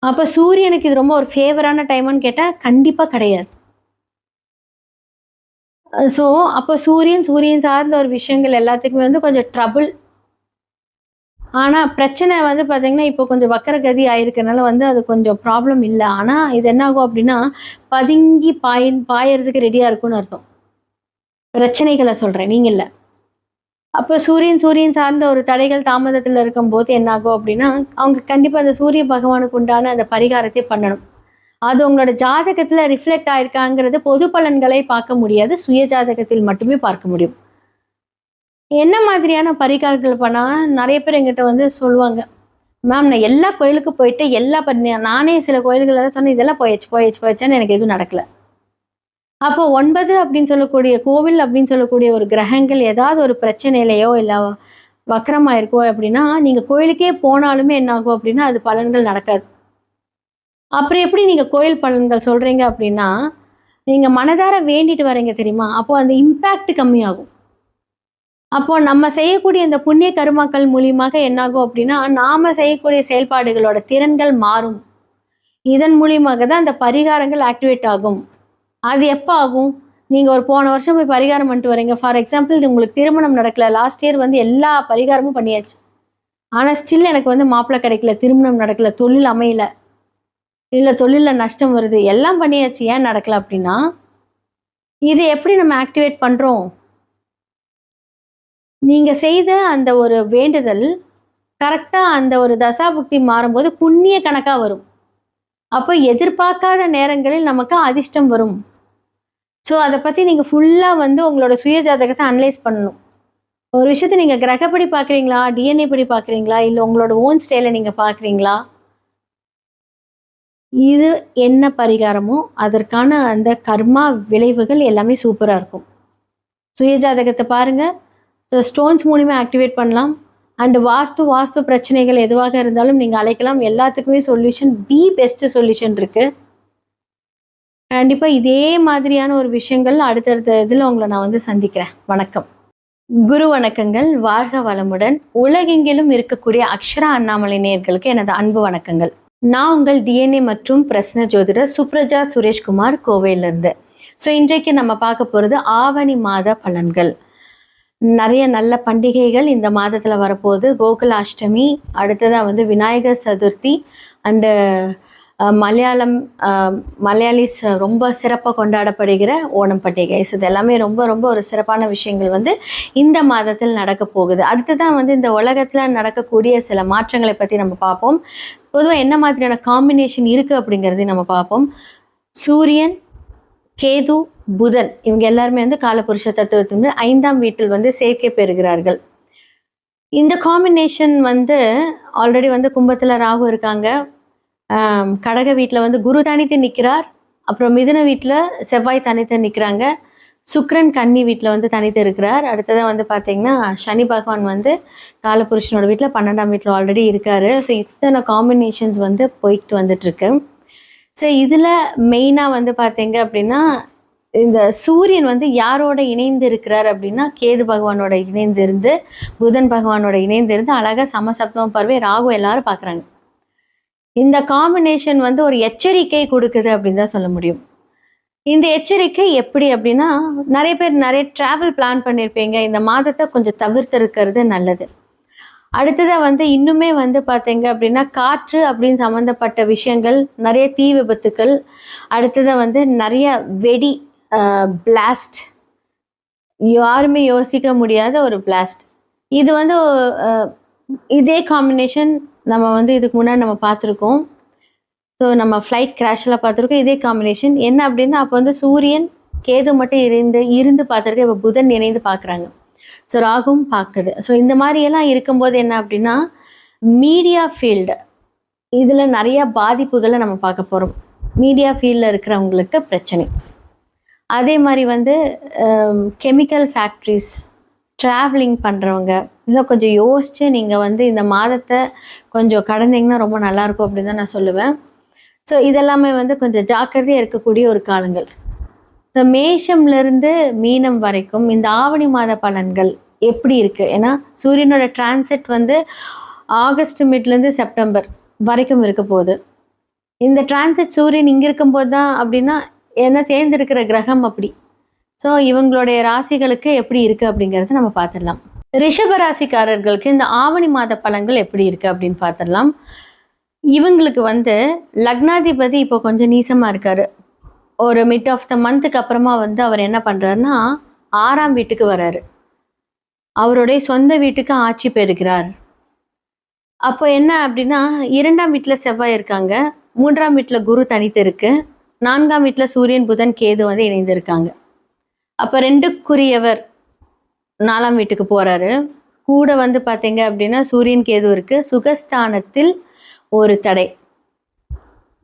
Speaker 1: அப்போ சூரியனுக்கு இது ரொம்ப ஒரு ஃபேவரான டைமான்னு கேட்டால் கண்டிப்பாக கிடையாது. ஸோ அப்போ சூரியன் சார்ந்த ஒரு விஷயங்கள் எல்லாத்துக்குமே வந்து கொஞ்சம் ட்ரபுள். ஆனால் பிரச்சனை வந்து பார்த்திங்கன்னா இப்போ கொஞ்சம் வக்கரகதி ஆயிருக்கனால வந்து அது கொஞ்சம் ப்ராப்ளம் இல்லை. ஆனால் இது என்னாகும் அப்படின்னா பதுங்கி பாயறதுக்கு ரெடியாக இருக்கும்னு அர்த்தம். பிரச்சனைகளை சொல்கிறேன், நீங்கள் இல்லை. அப்போ சூரியன் சார்ந்த ஒரு தடைகள் தாமதத்தில் இருக்கும்போது என்னாகும் அப்படின்னா அவங்க கண்டிப்பாக அந்த சூரிய பகவானுக்கு உண்டான அந்த பரிகாரத்தை பண்ணணும். அது உங்களோட ஜாதகத்தில் ரிஃப்ளெக்ட் ஆயிருக்காங்கிறது பொது பலன்களை பார்க்க முடியாது, சுய ஜாதகத்தில் மட்டுமே பார்க்க முடியும். என்ன மாதிரியான பரிகாரங்கள் பண்ணால் நிறைய பேர் எங்கிட்ட வந்து சொல்லுவாங்க, மேம் நான் எல்லா கோயிலுக்கும் போயிட்டு நானே சில கோயில்களெல்லாம் சொன்னேன், இதெல்லாம் போயாச்சுன்னு எனக்கு எதுவும் நடக்கலை. அப்போ 9 அப்படின்னு சொல்லக்கூடிய கோவில் அப்படின்னு சொல்லக்கூடிய ஒரு கிரகங்கள் ஏதாவது ஒரு பிரச்சனையிலையோ இல்லை வக்கரமாயிருக்கோ அப்படின்னா நீங்கள் கோயிலுக்கே போனாலுமே என்னாகும் அப்படின்னா அது பலன்கள் நடக்காது. அப்புறம் எப்படி நீங்கள் கோயில் பலன்கள் சொல்கிறீங்க அப்படின்னா நீங்கள் மனதார வேண்டிட்டு வரீங்க தெரியுமா, அப்போது அந்த இம்பேக்ட் கம்மியாகும். அப்போது நம்ம செய்யக்கூடிய இந்த புண்ணிய கருமாக்கள் மூலியமாக என்னாகும் அப்படின்னா நாம் செய்யக்கூடிய செயல்பாடுகளோட திறன்கள் மாறும். இதன் மூலியமாக தான் அந்த பரிகாரங்கள் ஆக்டிவேட் ஆகும். அது எப்போ ஆகும்? நீங்கள் ஒரு போன வருஷம் போய் பரிகாரம் பண்ணிட்டு வரீங்க. ஃபார் எக்ஸாம்பிள் உங்களுக்கு திருமணம் நடக்கல. லாஸ்ட் இயர் வந்து எல்லா பரிகாரமும் பண்ணியாச்சு. ஆனால் ஸ்டில் எனக்கு வந்து மாப்பிள்ளை கிடைக்கல, திருமணம் நடக்கல, தொழில் அமையல, இல்லை தொழிலில் நஷ்டம் வருது, எல்லாம் பண்ணியாச்சு, ஏன் நடக்கல அப்படின்னா, இது எப்படி நம்ம ஆக்டிவேட் பண்ணுறோம்? நீங்கள் செய்த அந்த ஒரு வேண்டுதல் கரெக்டாக அந்த ஒரு தசாபுக்தி மாறும்போது புண்ணிய கணக்காக வரும். அப்போ எதிர்பார்க்காத நேரங்களில் நமக்கு அதிர்ஷ்டம் வரும். ஸோ அதை பற்றி நீங்கள் ஃபுல்லாக வந்து உங்களோட சுய ஜாதகத்தை அனலைஸ் பண்ணணும். ஒரு விஷயத்தை நீங்கள் கிரகப்படி பார்க்குறீங்களா, டிஎன்ஏ படி பார்க்குறீங்களா, இல்லை உங்களோட ஓன் ஸ்டைலை நீங்கள் பார்க்குறீங்களா, இது என்ன பரிகாரமோ அதற்கான அந்த கர்மா விளைவுகள் எல்லாமே சூப்பராக இருக்கும். சுய ஜாதகத்தை பாருங்கள். ஸோ ஸ்டோன்ஸ் மூலிமா ஆக்டிவேட் பண்ணலாம். அண்டு வாஸ்து பிரச்சனைகள் எதுவாக இருந்தாலும் நீங்கள் அழைக்கலாம். எல்லாத்துக்குமே சொல்யூஷன், பெஸ்ட் சொல்யூஷன் இருக்குது. கண்டிப்பாக இதே மாதிரியான ஒரு விஷயங்கள் அடுத்தடுத்த இதில் உங்களை நான் வந்து சந்திக்கிறேன். வணக்கம். குரு வணக்கங்கள். வாழ்க வளமுடன். உலகெங்கிலும் இருக்கக்கூடிய அக்ஷரா அண்ணாமலை நேயர்களுக்கு எனது அன்பு வணக்கங்கள். நான் உங்கள் டிஎன்ஏ மற்றும் பிரஸ்ன ஜோதிடர் சுப்ரஜா சுரேஷ்குமார், கோவையிலிருந்து. ஸோ இன்றைக்கு நம்ம பார்க்க போகிறது ஆவணி மாத பலன்கள். நிறைய நல்ல பண்டிகைகள் இந்த மாதத்தில் வரப்போகுது. கோகுலாஷ்டமி, அடுத்ததாக வந்து விநாயகர் சதுர்த்தி, அண்டு மலையாளிஸ் ரொம்ப சிறப்பாக கொண்டாடப்படுகிற ஓணம் பண்டிகை. இது எல்லாமே ரொம்ப ரொம்ப ஒரு சிறப்பான விஷயங்கள் வந்து இந்த மாதத்தில் நடக்க போகுது. அடுத்ததான் வந்து இந்த உலகத்தில் நடக்கக்கூடிய சில மாற்றங்களை பற்றி நம்ம பார்ப்போம். பொதுவாக என்ன மாதிரியான காம்பினேஷன் இருக்குது அப்படிங்கிறதையும் நம்ம பார்ப்போம். சூரியன், கேது, புதன் இவங்க எல்லாருமே வந்து காலபுருஷ தத்துவத்தின் 5ஆம் வீட்டில் வந்து சேர்க்கை பெறுகிறார்கள். இந்த காம்பினேஷன் வந்து ஆல்ரெடி வந்து கும்பத்தில் ராகு இருக்காங்க, கடக வீட்டில் வந்து குரு தனித்து நிற்கிறார், அப்புறம் மிதுன வீட்டில் செவ்வாய் தனித்து நிற்கிறாங்க, சுக்கிரன் கன்னி வீட்டில் வந்து தனித்து இருக்கிறார். அடுத்ததாக வந்து பார்த்திங்கன்னா சனி பகவான் வந்து காலபுருஷனோட வீட்டில் 12ஆம் வீட்டில் ஆல்ரெடி இருக்கார். ஸோ இத்தனை காம்பினேஷன்ஸ் வந்து போயிட்டு வந்துட்டுருக்கு. ஸோ இதில் மெயினாக வந்து பார்த்தீங்க அப்படின்னா இந்த சூரியன் வந்து யாரோட இணைந்து இருக்கிறார் அப்படின்னா கேது பகவானோட இணைந்து இருந்து, புதன் பகவானோட இணைந்து இருந்து அழகாக சமசப்தம பார்வை ராகு எல்லாரும் பார்க்குறாங்க. இந்த காம்பினேஷன் வந்து ஒரு எச்சரிக்கை கொடுக்குது அப்படின்னு தான் சொல்ல முடியும். இந்த எச்சரிக்கை எப்படி அப்படின்னா, நிறைய பேர் நிறைய ட்ராவல் பிளான் பண்ணியிருப்பீங்க. இந்த மாதத்தை கொஞ்சம் தவிர்த்து இருக்கிறது நல்லது. அடுத்ததாக வந்து இன்னுமே வந்து பார்த்தீங்க அப்படின்னா காற்று அப்படின்னு சம்மந்தப்பட்ட விஷயங்கள், நிறைய தீ விபத்துக்கள், அடுத்ததாக வந்து நிறைய வெடி பிளாஸ்ட், யாருமே யோசிக்க முடியாத ஒரு பிளாஸ்ட். இது வந்து இதே காம்பினேஷன் நம்ம வந்து இதுக்கு முன்னாடி நம்ம பார்த்துருக்கோம். ஸோ நம்ம ஃப்ளைட் கிராஷெலாம் பார்த்துருக்கோம். இதே காம்பினேஷன் என்ன அப்படின்னா, அப்போ வந்து சூரியன் கேது மட்டும் இருந்து பார்த்துருக்கேன். இப்போ புதன் இணைந்து பார்க்குறாங்க. ஸோ ராகும் பார்க்குது. ஸோ இந்த மாதிரியெல்லாம் இருக்கும்போது என்ன அப்படின்னா, மீடியா ஃபீல்டு இதில் நிறையா பாதிப்புகளை நம்ம பார்க்க போகிறோம். மீடியா ஃபீல்டில் இருக்கிறவங்களுக்கு பிரச்சனை. அதே மாதிரி வந்து கெமிக்கல் ஃபேக்ட்ரிஸ், ட்ராவலிங் பண்ணுறவங்க இதெல்லாம் கொஞ்சம் யோசித்து நீங்கள் வந்து இந்த மாதத்தை கொஞ்சம் கடந்தீங்கன்னா ரொம்ப நல்லாயிருக்கும் அப்படின்னு தான் நான் சொல்லுவேன். ஸோ இதெல்லாமே வந்து கொஞ்சம் ஜாக்கிரதையாக இருக்கக்கூடிய ஒரு காலங்கள். ஸோ மேஷம்லேருந்து மீனம் வரைக்கும் இந்த ஆவணி மாத பலன்கள் எப்படி இருக்குது? ஏன்னா சூரியனோட டிரான்சிட் வந்து ஆகஸ்ட் மிட்லேருந்து செப்டம்பர் வரைக்கும் இருக்க போகுது. இந்த டிரான்சிட் சூரியன் இங்கே இருக்கும்போது தான் அப்படின்னா ஏன்னா சேர்ந்துருக்கிற கிரகம் அப்படி. ஸோ இவங்களுடைய ராசிகளுக்கு எப்படி இருக்குது அப்படிங்கிறத நம்ம பார்த்துடலாம். ரிஷப ராசிக்காரர்களுக்கு இந்த ஆவணி மாத பலன்கள் எப்படி இருக்குது அப்படின்னு பார்த்துடலாம். இவங்களுக்கு வந்து லக்னாதிபதி இப்போ கொஞ்சம் நீசமாக இருக்கார். ஒரு மிட் ஆஃப் த மந்த்துக்கு அப்புறமா வந்து அவர் என்ன பண்ணுறாருன்னா 6ஆம் வீட்டுக்கு வராரு. அவருடைய சொந்த வீட்டுக்கு ஆட்சி பெறுகிறார். அப்போ என்ன அப்படின்னா 2ஆம் வீட்டில் செவ்வாய் இருக்காங்க, 3ஆம் வீட்டில் குரு தனித்து இருக்கு, 4ஆம் வீட்டில் சூரியன் புதன் கேது வந்து இணைந்திருக்காங்க. அப்போ 2க்குரியவர் 4ஆம் வீட்டுக்கு போகிறாரு. கூட வந்து பார்த்தீங்க அப்படின்னா சூரியன் கேது இருக்குது. சுகஸ்தானத்தில் ஒரு தடை.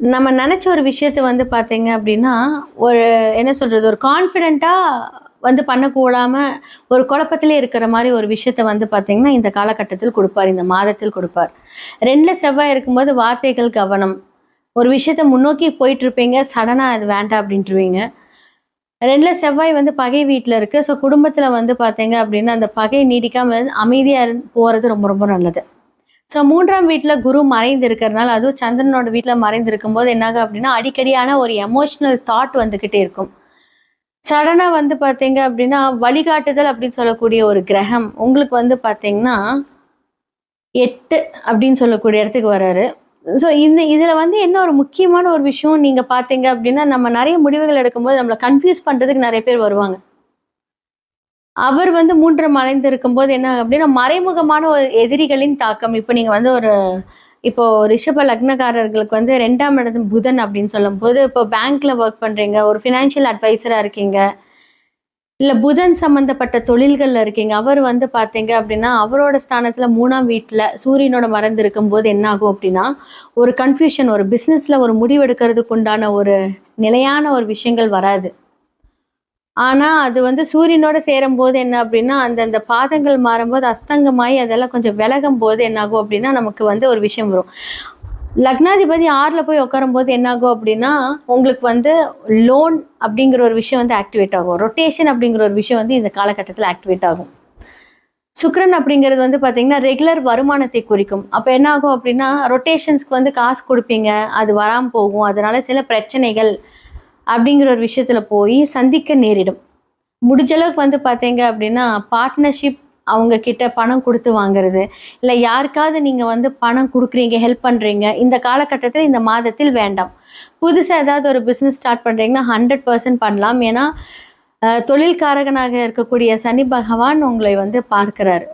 Speaker 1: நம்ம நினச்ச ஒரு விஷயத்தை வந்து பார்த்தீங்க அப்படின்னா ஒரு என்ன சொல்கிறது, ஒரு கான்ஃபிடெண்ட்டாக வந்து பண்ணக்கூடாமல் ஒரு குழப்பத்திலே இருக்கிற மாதிரி ஒரு விஷயத்த வந்து பார்த்திங்கன்னா இந்த காலகட்டத்தில் கொடுப்பார், இந்த மாதத்தில் கொடுப்பார். 2 செவ்வாய் இருக்கும்போது வார்த்தைகள் கவனம். ஒரு விஷயத்த முன்னோக்கி போயிட்டுருப்பீங்க, சடனாக அது வேண்டாம் அப்படின்ட்டுருவீங்க. 2 செவ்வாய் வந்து பகை வீட்டில் இருக்குது. ஸோ குடும்பத்தில் வந்து பார்த்தீங்க அப்படின்னா அந்த பகை நீடிக்காமல் அமைதியாக போகிறது ரொம்ப ரொம்ப நல்லது. ஸோ 3ஆம் வீட்டில் குரு மறைந்து இருக்கிறதுனால, அதுவும் சந்திரனோட வீட்டில் மறைந்து இருக்கும்போது என்னாகும் அப்படின்னா, அடிக்கடியான ஒரு எமோஷனல் தாட் வந்துக்கிட்டே இருக்கும். சடனாக வந்து பார்த்தீங்க அப்படின்னா, வழிகாட்டுதல் அப்படின்னு சொல்லக்கூடிய ஒரு கிரகம் உங்களுக்கு வந்து பார்த்தீங்கன்னா 8 அப்படின்னு சொல்லக்கூடிய இடத்துக்கு வராரு. ஸோ இதில வந்து என்ன ஒரு முக்கியமான ஒரு விஷயம் நீங்க பார்த்தீங்க அப்படின்னா, நம்ம நெறைய முடிவுகள் எடுக்கும்போது நம்மள கன்ஃப்யூஸ் பண்றதுக்கு நெறைய பேர் வருவாங்க. அவர் வந்து 3 மறைந்து இருக்கும்போது என்ன ஆகும் அப்படின்னா, மறைமுகமான ஒரு எதிரிகளின் தாக்கம். இப்ப நீங்க வந்து இப்போ ரிஷப லக்னக்காரர்களுக்கு வந்து 2ஆம் இடம் புதன் அப்படின்னு சொல்லும்போது, இப்போ பேங்க்ல ஒர்க் பண்றீங்க, ஒரு ஃபினான்ஷியல் அட்வைசரா இருக்கீங்க. இல்ல புதன் சம்பந்தப்பட்ட தொழில்கள்ல இருக்கீங்க. அவர் வந்து பார்த்தீங்க அப்படின்னா, அவரோட ஸ்தானத்துல 3ஆம் வீட்ல சூரியனோட மறைந்து இருக்கும்போது என்ன ஆகும் அப்படின்னா, ஒரு கன்ஃப்யூஷன் ஒரு பிசினஸ்ல ஒரு முடிவு எடுக்கிறதுக்கு உண்டான ஒரு நிலையான ஒரு விஷயங்கள் வராது. ஆனா, அது வந்து சூரியனோட சேரும்போது என்ன அப்படின்னா, அந்தந்த பாதங்கள் மாறும்போது அஸ்தங்கமாயி அதெல்லாம் கொஞ்சம் விலகும்போது என்னாகும் அப்படின்னா, நமக்கு வந்து ஒரு விஷயம் வரும். லக்னாதிபதி 6ல போய் உட்காரும்போது என்னாகும் அப்படின்னா, உங்களுக்கு வந்து லோன் அப்படிங்கிற ஒரு விஷயம் வந்து ஆக்டிவேட் ஆகும். ரொட்டேஷன் அப்படிங்கிற ஒரு விஷயம் வந்து இந்த காலகட்டத்தில ஆக்டிவேட் ஆகும். சுக்கிரன் அப்படிங்கிறது வந்து பார்த்தீங்கன்னா, ரெகுலர் வருமானத்தை குறிக்கும். அப்ப என்ன ஆகும் அப்படின்னா, ரொட்டேஷன்ஸ்க்கு வந்து காசு குடுப்பீங்க. அது வராம போகும். அதனால சில பிரச்சனைகள் அப்படிங்கிற ஒரு விஷயத்துல போய் சந்திக்க நேரிடும். முடிஞ்ச அளவுக்கு வந்து பார்த்தீங்க அப்படின்னா, பார்ட்னர்ஷிப் அவங்க கிட்ட பணம் குடுத்து வாங்குறது, இல்ல யாருக்காவது நீங்க வந்து பணம் குடுக்குறீங்க, ஹெல்ப் பண்றீங்க. இந்த காலகட்டத்தில இந்த மாதத்தில் வேண்டாம். புதுசா ஏதாவது ஒரு பிசினஸ் ஸ்டார்ட் பண்றீங்கன்னா 100% பண்ணலாம். ஏன்னா, தொழில்காரகனாக இருக்கக்கூடிய சனி பகவான் உங்களை வந்து பார்க்கிறாரு.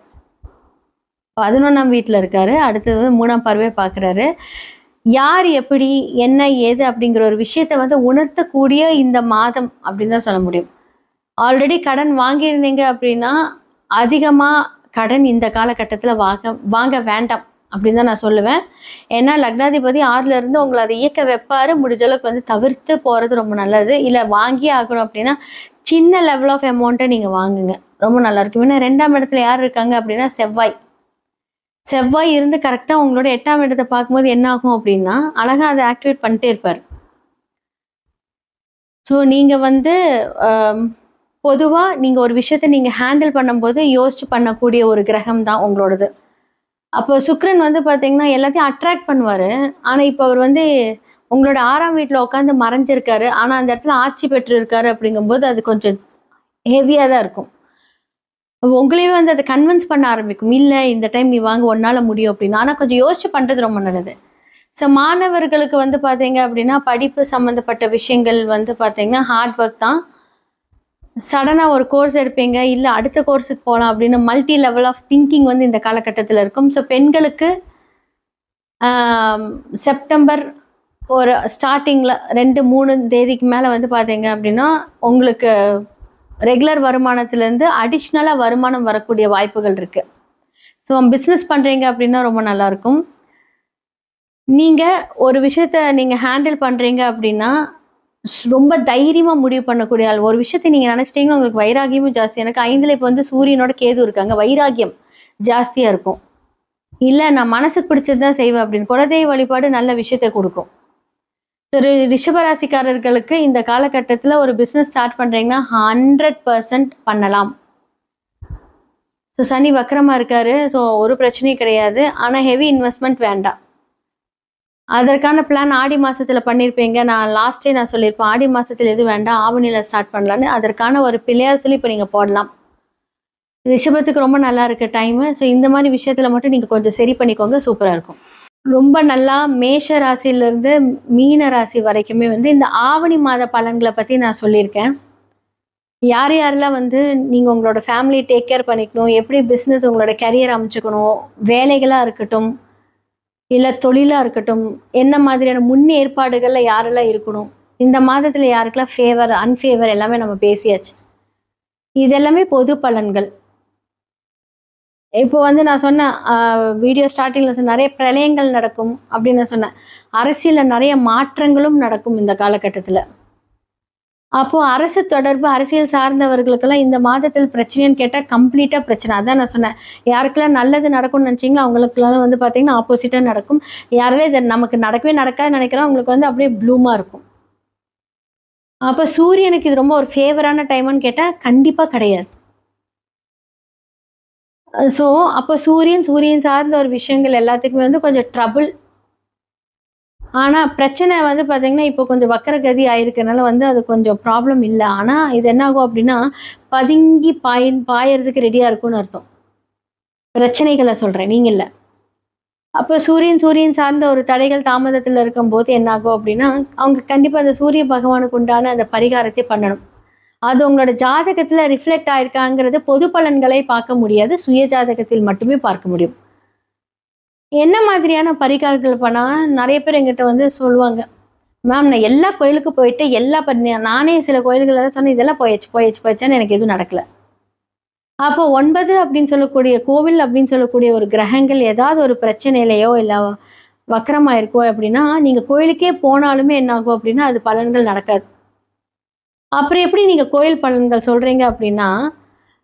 Speaker 1: 11ஆம் வீட்ல இருக்காரு. அடுத்தது வந்து 3ஆம் பார்வைய பார்க்குறாரு. யார் எப்படி, என்ன, ஏது அப்படிங்கிற ஒரு விஷயத்த வந்து உணர்த்தக்கூடிய இந்த மாதம் அப்படின்னு தான் சொல்ல முடியும். ஆல்ரெடி கடன் வாங்கியிருந்தீங்க அப்படின்னா, அதிகமா கடன் இந்த காலகட்டத்தில வாங்க வேண்டாம் அப்படின்னு தான் நான் சொல்லுவேன். ஏன்னா லக்னாதிபதி 6ல இருந்து உங்கள அத இயக்க வைப்பாரு. முடிஞ்ச அளவுக்கு வந்து தவிர்த்து போறது ரொம்ப நல்லது. இல்ல வாங்கியே ஆகணும் அப்படின்னா, சின்ன லெவல் ஆஃப் அமௌண்ட்ட நீங்க வாங்குங்க. ரொம்ப நல்லாயிருக்கும். ஏன்னா 2ஆம் இடத்துல யார் இருக்காங்க அப்படின்னா செவ்வாய். செவ்வாய் இருந்து கரெக்ட்டா உங்களோட 8ஆம் இடத்த பார்க்கும்போது என்ன ஆகும் அப்படின்னா, அழகா அத ஆக்டிவேட் பண்ணிட்டே இருப்பாரு. ஸோ நீங்க வந்து அ பொதுவா நீங்க ஒரு விஷயத்த நீங்க ஹேண்டில் பண்ணும்போது யோசிச்சு பண்ணக்கூடிய ஒரு கிரகம் தான் உங்களோடது. அப்போ சுக்கிரன் வந்து பார்த்தீங்கன்னா, எல்லாத்தையும் அட்ராக்ட் பண்ணுவாரு. ஆனா, இப்ப அவர் வந்து உங்களோட 6ஆம் வீட்ல உட்கார்ந்து மறைஞ்சிருக்காரு. ஆனா, அந்த இடத்துல ஆட்சி பெற்று இருக்காரு அப்படிங்கும்போது, அது கொஞ்சம் ஹெவியா தான் இருக்கும். உங்களையே வந்து அத கன்வின்ஸ் பண்ண ஆரம்பிக்கும். இல்ல இந்த டைம் நீ வாங்கு உன்னால முடியும் அப்படின்னு. ஆனா, கொஞ்சம் யோசிச்சு பண்றது ரொம்ப நல்லது. ஸோ மாணவர்களுக்கு வந்து பார்த்தீங்க அப்படின்னா, படிப்பு சம்மந்தப்பட்ட விஷயங்கள் வந்து பார்த்தீங்கன்னா, ஹார்ட் ஒர்க் தான். சடனா ஒரு கோர்ஸ் எடுப்பீங்க. இல்ல அடுத்த கோர்ஸுக்கு போலாம் அப்படின்னு மல்டி லெவல் ஆஃப் திங்கிங் வந்து இந்த காலகட்டத்தில இருக்கும். ஸோ பெண்களுக்கு செப்டம்பர் ஒரு ஸ்டார்ட்டிங்கில 2, 3 தேதிக்கு மேல வந்து பார்த்தீங்க அப்படின்னா, உங்களுக்கு ரெகுலர் வருமானத்திலேருந்து அடிஷ்னலா வருமானம் வரக்கூடிய வாய்ப்புகள் இருக்கு. ஸோ பிசினஸ் பண்றீங்க அப்படின்னா ரொம்ப நல்லாயிருக்கும். நீங்க ஒரு விஷயத்த நீங்க ஹேண்டில் பண்றீங்க அப்படின்னா, ரொம்ப தைரியமா முடிவு பண்ணக்கூடிய ஆள். ஒரு விஷயத்த நீங்க நெனச்சிட்டீங்கன்னா, உங்களுக்கு வைராகியமும் ஜாஸ்தி. எனக்கு 5ல இப்ப வந்து சூரியனோட கேது இருக்காங்க. வைராகியம் ஜாஸ்தியா இருக்கும். இல்ல நான் மனசுக்கு பிடிச்சது தான் செய்வேன் அப்படின்னு. குலதெய்வ வழிபாடு நல்ல விஷயத்த குடுக்கும். ஒரு ரிஷபராசிக்காரர்களுக்கு இந்த காலகட்டத்தில ஒரு பிசினஸ் ஸ்டார்ட் பண்றீங்கன்னா, 100% பண்ணலாம். ஸோ சனி வக்ரமா இருக்காரு. ஸோ ஒரு பிரச்சனையும் கிடையாது. ஆனா ஹெவி இன்வெஸ்ட்மென்ட் வேண்டாம். அதற்கான பிளான் ஆடி மாசத்துல பண்ணியிருப்பீங்க. நான் சொல்லியிருப்பேன். ஆடி மாசத்துல எதுவும் வேண்டாம். ஆவணியில ஸ்டார்ட் பண்ணலான்னு. அதற்கான ஒரு பிள்ளையார் சொல்லி இப்ப நீங்க போடலாம். ரிஷபத்துக்கு ரொம்ப நல்லா இருக்கு டைமு. ஸோ இந்த மாரி விஷயத்துல மட்டும் நீங்க கொஞ்சம் சரி பண்ணிக்கோங்க. சூப்பரா இருக்கும். ரொம்ப நல்லா மேஷ ராசியிலிருந்து மீன ராசி வரைக்குமே வந்து இந்த ஆவணி மாத பலன்கள பத்தி நான் சொல்லியிருக்கேன். யார் யாரெல்லாம் வந்து நீங்க உங்களோட ஃபேமிலி டேக் கேர் பண்ணிக்கணும், எப்படி பிசினஸ் உங்களோட கரியர் அமைச்சுக்கணும், வேலைகளா இருக்கட்டும், இல்ல தொழிலா இருக்கட்டும், என்ன மாதிரியான முன்னேற்பாடுகள்ல யாரெல்லாம் இருக்கணும், இந்த மாதத்துல யாருக்கெல்லாம் ஃபேவர், அன்ஃபேவர் எல்லாமே நம்ம பேசியாச்சு. இது எல்லாமே பொது பலன்கள். இப்போ வந்து நான் சொன்னேன் வீடியோ ஸ்டார்ட்டிங்ல சொன்னேன் நெறைய பிரளயங்கள் நடக்கும் அப்படின்னு நான் சொன்னேன். அரசியல்ல நெறைய மாற்றங்களும் நடக்கும் இந்த காலகட்டத்தில. அப்போ அரசு தொடர்பு, அரசியல் சார்ந்தவர்களுக்கெல்லாம் இந்த மாதத்தில் பிரச்சனைன்னு கேட்டா கம்ப்ளீட்டா பிரச்சனை. அதான் நான் சொன்னேன். யாருக்கெல்லாம் நல்லது நடக்கும்னு நினைச்சீங்களோ, அவங்களுக்கெல்லாம் வந்து பார்த்தீங்கன்னா, ஆப்போசிட்டா நடக்கும். யாரெல்லாம் இது நமக்கு நடக்கவே நடக்காதுன்னு நினைக்கிறோம், அவங்களுக்கு வந்து அப்படியே ப்ளூமா இருக்கும். அப்ப சூரியனுக்கு இது ரொம்ப ஒரு ஃபேவரான டைமான்னு கேட்டா, கண்டிப்பா கிடையாது. ஸோ அப்போ சூரியன் சார்ந்த ஒரு விஷயங்கள் எல்லாத்துக்குமே வந்து கொஞ்சம் ட்ரபுள். ஆனால் பிரச்சனை வந்து பார்த்தீங்கன்னா இப்போ கொஞ்சம் வக்கரகதி ஆயிருக்கனால வந்து அது கொஞ்சம் ப்ராப்ளம் இல்லை. ஆனால் இது என்ன ஆகும் அப்படின்னா பதுங்கி பாயறதுக்கு ரெடியாக இருக்கும்னு அர்த்தம். பிரச்சனைகளை சொல்கிறேன், நீங்கள் இல்லை. அப்போ சூரியன் சார்ந்த ஒரு தடைகள் தாமதத்தில் இருக்கும்போது என்ன ஆகும் அப்படின்னா அவங்க கண்டிப்பாக அந்த சூரிய பகவானுக்கு உண்டான அந்த பரிகாரத்தை பண்ணணும். அது உங்களோட ஜாதகத்தில் ரிஃப்ளெக்ட் ஆயிருக்காங்கிறது பொது பலன்களை பார்க்க முடியாது, சுய ஜாதகத்தில் மட்டுமே பார்க்க முடியும். என்ன மாதிரியான பரிகாரங்கள் பண்ணால் நிறைய பேர் எங்கிட்ட வந்து சொல்லுவாங்க, மேம் நான் எல்லா கோயிலுக்கு போயிட்டு நானே சில கோயில்களெல்லாம் சொன்னேன், இதெல்லாம் போயாச்சுன்னு எனக்கு எதுவும் நடக்கலை. அப்போ 9 அப்படின்னு சொல்லக்கூடிய கோவில் அப்படின்னு சொல்லக்கூடிய ஒரு கிரகங்கள் ஏதாவது ஒரு பிரச்சனையிலையோ இல்லை வக்கரமாக இருக்கோ அப்படின்னா நீங்கள் கோயிலுக்கே போனாலுமே என்ன ஆகும் அப்படின்னா அது பலன்கள் நடக்காது. அப்புறம் எப்படி நீங்கள் கோயில் பலன்கள் சொல்கிறீங்க அப்படின்னா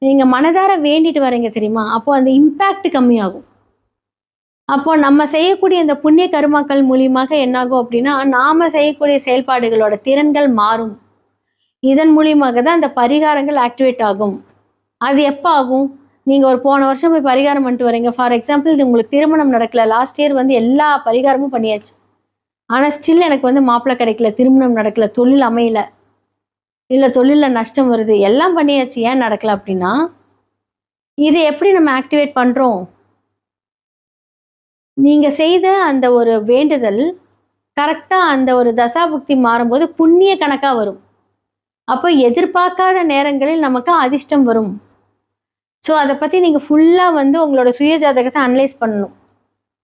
Speaker 1: நீங்கள் மனதார வேண்டிட்டு வரீங்க தெரியுமா, அப்போ அந்த இம்பேக்ட் கம்மியாகும். அப்போ நம்ம செய்யக்கூடிய இந்த புண்ணிய கர்மாக்கள் மூலியமாக என்னாகும் அப்படின்னா நாம செய்யக்கூடிய செயல்பாடுகளோட திறன்கள் மாறும். இதன் மூலியமாக தான் அந்த பரிகாரங்கள் ஆக்டிவேட் ஆகும். அது எப்போ ஆகும்? நீங்கள் ஒரு போன வருஷம் போய் பரிகாரம் பண்ணிட்டு வரீங்க. ஃபார் எக்ஸாம்பிள் இது உங்களுக்கு திருமணம் நடக்கல, லாஸ்ட் இயர் வந்து எல்லா பரிகாரமும் பண்ணியாச்சு, ஆனால் ஸ்டில் எனக்கு வந்து மாப்பிள்ளை கிடைக்கல, திருமணம் நடக்கல, தொழில் அமையல, இல்லை தொழிலில் நஷ்டம் வருது, எல்லாம் பண்ணியாச்சு, ஏன் நடக்கல அப்படின்னா இது எப்படி நம்ம ஆக்டிவேட் பண்ணுறோம்? நீங்கள் செய்த அந்த ஒரு வேண்டுதல் கரெக்டாக அந்த ஒரு தசாபுக்தி மாறும்போது புண்ணிய கணக்காக வரும். அப்போ எதிர்பார்க்காத நேரங்களில் நமக்கு அதிர்ஷ்டம் வரும். ஸோ அதை பற்றி நீங்கள் ஃபுல்லாக வந்து உங்களோட சுய ஜாதகத்தை அனலைஸ் பண்ணணும்.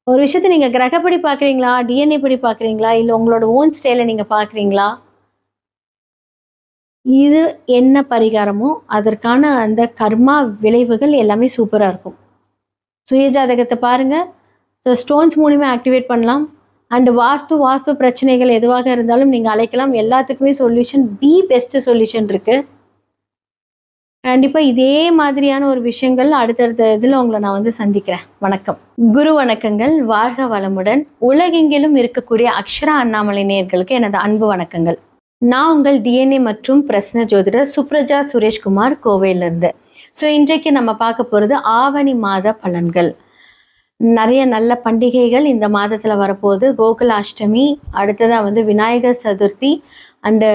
Speaker 1: ஒரு விஷயத்தை நீங்கள் கிரகப்படி பார்க்குறீங்களா, டிஎன்ஏ படி பார்க்குறீங்களா, இல்லை உங்களோட ஓன் ஸ்டைலை நீங்கள் பார்க்குறீங்களா, இது என்ன பரிகாரமோ அதற்கான அந்த கர்மா விளைவுகள் எல்லாமே சூப்பராக இருக்கும். சுய ஜாதகத்தை பாருங்கள். ஸோ ஸ்டோன்ஸ் மூலிமா ஆக்டிவேட் பண்ணலாம். அண்டு வாஸ்து பிரச்சனைகள் எதுவாக இருந்தாலும் நீங்கள் அழைக்கலாம். எல்லாத்துக்குமே சொல்யூஷன், பெஸ்ட் சொல்யூஷன் இருக்குது. கண்டிப்பாக இதே மாதிரியான ஒரு விஷயங்கள் அடுத்தடுத்த இதில் உங்களை நான் வந்து சந்திக்கிறேன். வணக்கம். குரு வணக்கங்கள். வாழ்க வளமுடன். உலகெங்கிலும் இருக்கக்கூடிய அக்ஷரா அண்ணாமலை நேயர்களுக்கு எனது அன்பு வணக்கங்கள். நான் உங்கள் டிஎன்ஏ மற்றும் பிரஸ்ன ஜோதிடர் சுப்ரஜா சுரேஷ்குமார், கோவையிலிருந்து. ஸோ இன்றைக்கு நம்ம பார்க்க போகிறது ஆவணி மாத பலன்கள். நிறைய நல்ல பண்டிகைகள் இந்த மாதத்தில் வரப்போகுது. கோகுலாஷ்டமி, அடுத்ததாக வந்து விநாயகர் சதுர்த்தி, அண்டு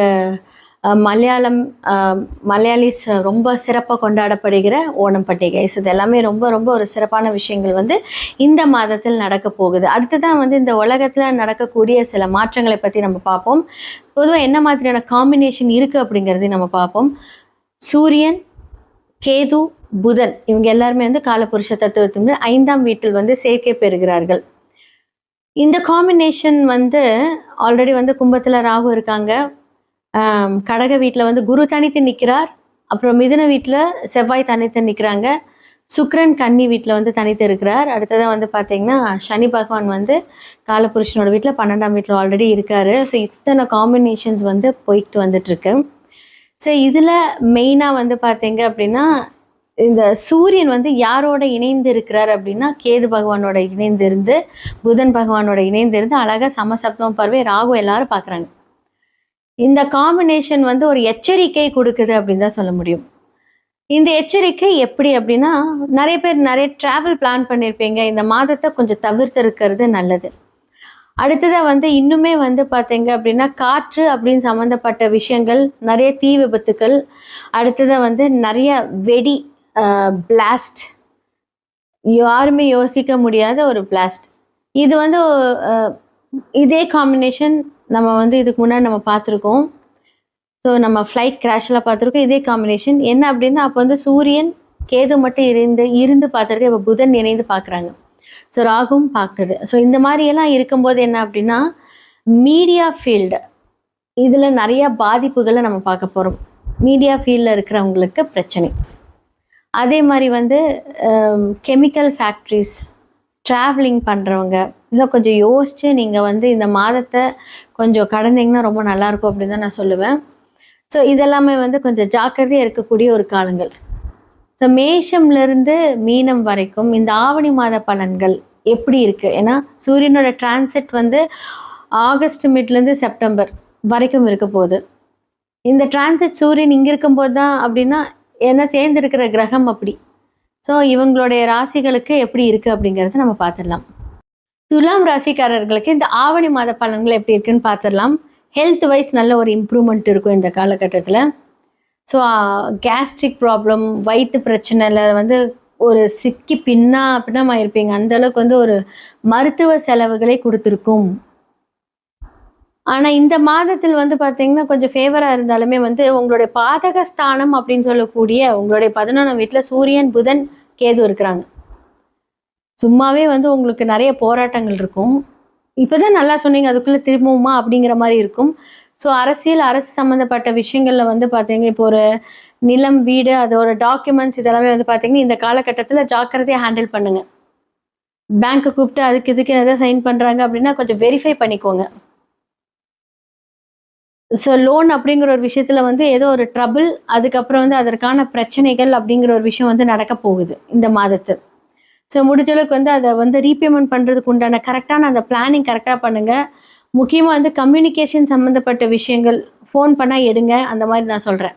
Speaker 1: மலையாளிஸ் ரொம்ப சிறப்பாக கொண்டாடப்படுகிற ஓணம் பண்டிகை. இது எல்லாமே ரொம்ப ரொம்ப ஒரு சிறப்பான விஷயங்கள் வந்து இந்த மாதத்தில் நடக்க போகுது. அடுத்ததான் வந்து இந்த உலகத்தில் நடக்கக்கூடிய சில மாற்றங்களை பற்றி நம்ம பார்ப்போம். பொதுவாக என்ன மாதிரியான காம்பினேஷன் இருக்குது அப்படிங்கிறதையும் நம்ம பார்ப்போம். சூரியன், கேது, புதன் இவங்க எல்லாருமே வந்து காலபுருஷ தத்துவத்தின் 5ஆம் வீட்டில் வந்து சேர்க்கை பெறுகிறார்கள். இந்த காம்பினேஷன் வந்து ஆல்ரெடி வந்து கும்பத்தில் ராகு இருக்காங்க, கடக வீட்டில் வந்து குரு தனித்து நிற்கிறார், அப்புறம் மிதுன வீட்டில் செவ்வாய் தனித்து நிற்கிறாங்க, சுக்கிரன் கன்னி வீட்டில் வந்து தனித்து இருக்கிறார். அடுத்ததான் வந்து பார்த்தீங்கன்னா சனி பகவான் வந்து காலபுருஷனோட வீட்டில் 12ஆம் வீட்டில் ஆல்ரெடி இருக்கார். ஸோ இத்தனை காம்பினேஷன்ஸ் வந்து போயிட்டு வந்துட்டுருக்கு. ஸோ இதில் மெயினாக வந்து பார்த்தீங்க அப்படின்னா இந்த சூரியன் வந்து யாரோட இணைந்து இருக்கிறார் அப்படின்னா கேது பகவானோட இணைந்திருந்து, புதன் பகவானோட இணைந்திருந்து அழகாக சமசப்தம பார்வை ராகு எல்லாரும் பார்க்குறாங்க. இந்த காம்பினேஷன் வந்து ஒரு எச்சரிக்கை கொடுக்குது அப்படின்னு தான் சொல்ல முடியும். இந்த எச்சரிக்கை எப்படி அப்படின்னா நிறைய பேர் நிறைய ட்ராவல் பிளான் பண்ணியிருப்பீங்க, இந்த மாதத்தை கொஞ்சம் தவிர்த்து இருக்கிறது நல்லது. அடுத்ததாக வந்து இன்னுமே வந்து பார்த்தீங்க அப்படின்னா காற்று அப்படின்னு சம்மந்தப்பட்ட விஷயங்கள், நிறைய தீ விபத்துக்கள், அடுத்ததாக வந்து நிறைய வெடி பிளாஸ்ட், யாருமே யோசிக்க முடியாத ஒரு பிளாஸ்ட். இது வந்து இதே காம்பினேஷன் நம்ம வந்து இதுக்கு முன்னாடி நம்ம பார்த்துருக்கோம். ஸோ நம்ம ஃப்ளைட் கிராஷில் பார்த்துருக்கோம். இதே காம்பினேஷன் என்ன அப்படின்னா அப்போ வந்து சூரியன் கேது மட்டும் இருந்து பார்த்துருக்கு, இப்போ புதன் இணைந்து பார்க்குறாங்க, ஸோ ராகும் பார்க்குது. ஸோ இந்த மாதிரியெல்லாம் இருக்கும்போது என்ன அப்படின்னா மீடியா ஃபீல்டு இதில் நிறைய பாதிப்புகளை நம்ம பார்க்க போகிறோம். மீடியா ஃபீல்டில் இருக்கிறவங்களுக்கு பிரச்சனை. அதே மாதிரி வந்து கெமிக்கல் ஃபேக்ட்ரிஸ், ட்ராவலிங் பண்ணுறவங்க இதெல்லாம் கொஞ்சம் யோசித்து நீங்கள் வந்து இந்த மாதத்தை கொஞ்சம் கடந்தீங்கன்னா ரொம்ப நல்லாயிருக்கும் அப்படின்னு தான் நான் சொல்லுவேன். ஸோ இதெல்லாமே வந்து கொஞ்சம் ஜாக்கிரதையாக இருக்கக்கூடிய ஒரு காலங்கள். ஸோ மேஷம்லேருந்து மீனம் வரைக்கும் இந்த ஆவணி மாத பலன்கள் எப்படி இருக்குது? ஏன்னா சூரியனோட டிரான்சிட் வந்து ஆகஸ்ட் மிட்லேருந்து செப்டம்பர் வரைக்கும் இருக்க போகுது. இந்த டிரான்சிட் சூரியன் இங்கே இருக்கும்போது தான் அப்படின்னா என்ன சேர்ந்துருக்கிற கிரகம் அப்படி ஸோ இவங்களுடைய ராசிகளுக்கு எப்படி இருக்குது அப்படிங்கிறத நம்ம பார்த்துடலாம். துலாம் ராசிக்காரர்களுக்கு இந்த ஆவணி மாத பலன்கள் எப்படி இருக்குன்னு பார்த்துடலாம். ஹெல்த் வைஸ் நல்ல ஒரு இம்ப்ரூவ்மெண்ட் இருக்கும் இந்த காலகட்டத்தில். ஸோ கேஸ்ட்ரிக் ப்ராப்ளம், வயிற்று பிரச்சனையில் வந்து ஒரு சிக்கி பின்னமாயிருப்பீங்க. அந்தளவுக்கு வந்து ஒரு மருத்துவ செலவுகளை கொடுத்துருக்கும். ஆனால் இந்த மாதத்தில் வந்து பார்த்தீங்கன்னா கொஞ்சம் ஃபேவராக இருந்தாலுமே வந்து உங்களுடைய பாதக ஸ்தானம் அப்படின்னு சொல்லக்கூடிய உங்களுடைய 11ஆம் வீட்டில் சூரியன், புதன், கேது இருக்கிறாங்க. சும்மாவே வந்து உங்களுக்கு நிறைய போராட்டங்கள் இருக்கும். இப்போ தான் நல்லா சொன்னீங்க, அதுக்குள்ளே திரும்பவுமா அப்படிங்கிற மாதிரி இருக்கும். ஸோ அரசு சம்மந்தப்பட்ட விஷயங்களில் வந்து பார்த்தீங்க, இப்போ ஒரு நிலம், வீடு, அதோட டாக்குமெண்ட்ஸ் இதெல்லாமே வந்து பார்த்தீங்கன்னா இந்த காலகட்டத்தில் ஜாக்கிரதையாக ஹேண்டில் பண்ணுங்கள். பேங்க்கை கூப்பிட்டு அதுக்கு இதுக்கு எதாவது சைன் பண்ணுறாங்க அப்படின்னா கொஞ்சம் வெரிஃபை பண்ணிக்கோங்க. ஸோ லோன் அப்படிங்கிற ஒரு விஷயத்தில் வந்து ஏதோ ஒரு ட்ரபிள், அதுக்கப்புறம் வந்து அதற்கான பிரச்சனைகள் அப்படிங்கிற ஒரு விஷயம் வந்து நடக்க போகுது இந்த மாதத்து. ஸோ முடிஞ்ச அளவுக்கு வந்து அதை வந்து ரீபேமெண்ட் பண்ணுறதுக்கு உண்டான கரெக்டான அந்த பிளானிங் கரெக்டாக பண்ணுங்கள். முக்கியமாக வந்து கம்யூனிகேஷன் சம்மந்தப்பட்ட விஷயங்கள் ஃபோன் பண்ணால் எடுங்க, அந்த மாதிரி நான் சொல்கிறேன்.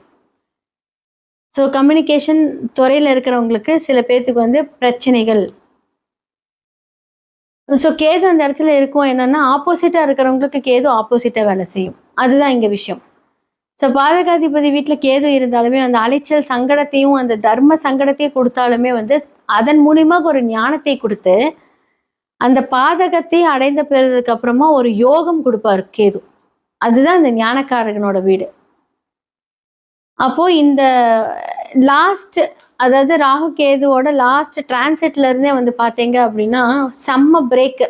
Speaker 1: ஸோ கம்யூனிகேஷன் துறையில் இருக்கிறவங்களுக்கு சில பேர்த்துக்கு வந்து பிரச்சனைகள். ஸோ கேது அந்த இடத்துல இருக்கும். என்னென்னா ஆப்போசிட்டாக இருக்கிறவங்களுக்கு கேது ஆப்போசிட்டாக வேலை செய்யும். அதுதான் இங்கே விஷயம். ஸோ பாதகாதிபதி வீட்டில் கேது இருந்தாலுமே அந்த அலைச்சல் சங்கடத்தையும் அந்த தர்ம சங்கடத்தையும் கொடுத்தாலுமே வந்து அதன் மூலியமாக ஒரு ஞானத்தை கொடுத்து அந்த பாதகத்தை அடைந்த பிறதுக்கு அப்புறமா ஒரு யோகம் கொடுப்பாரு கேது. அதுதான் இந்த ஞானக்காரகனோட வீடு. அப்போ இந்த லாஸ்ட், அதாவது ராகு கேதுவோட லாஸ்ட் டிரான்சிட்ல இருந்தே வந்து பார்த்தீங்க அப்படின்னா செம்ம பிரேக்கு.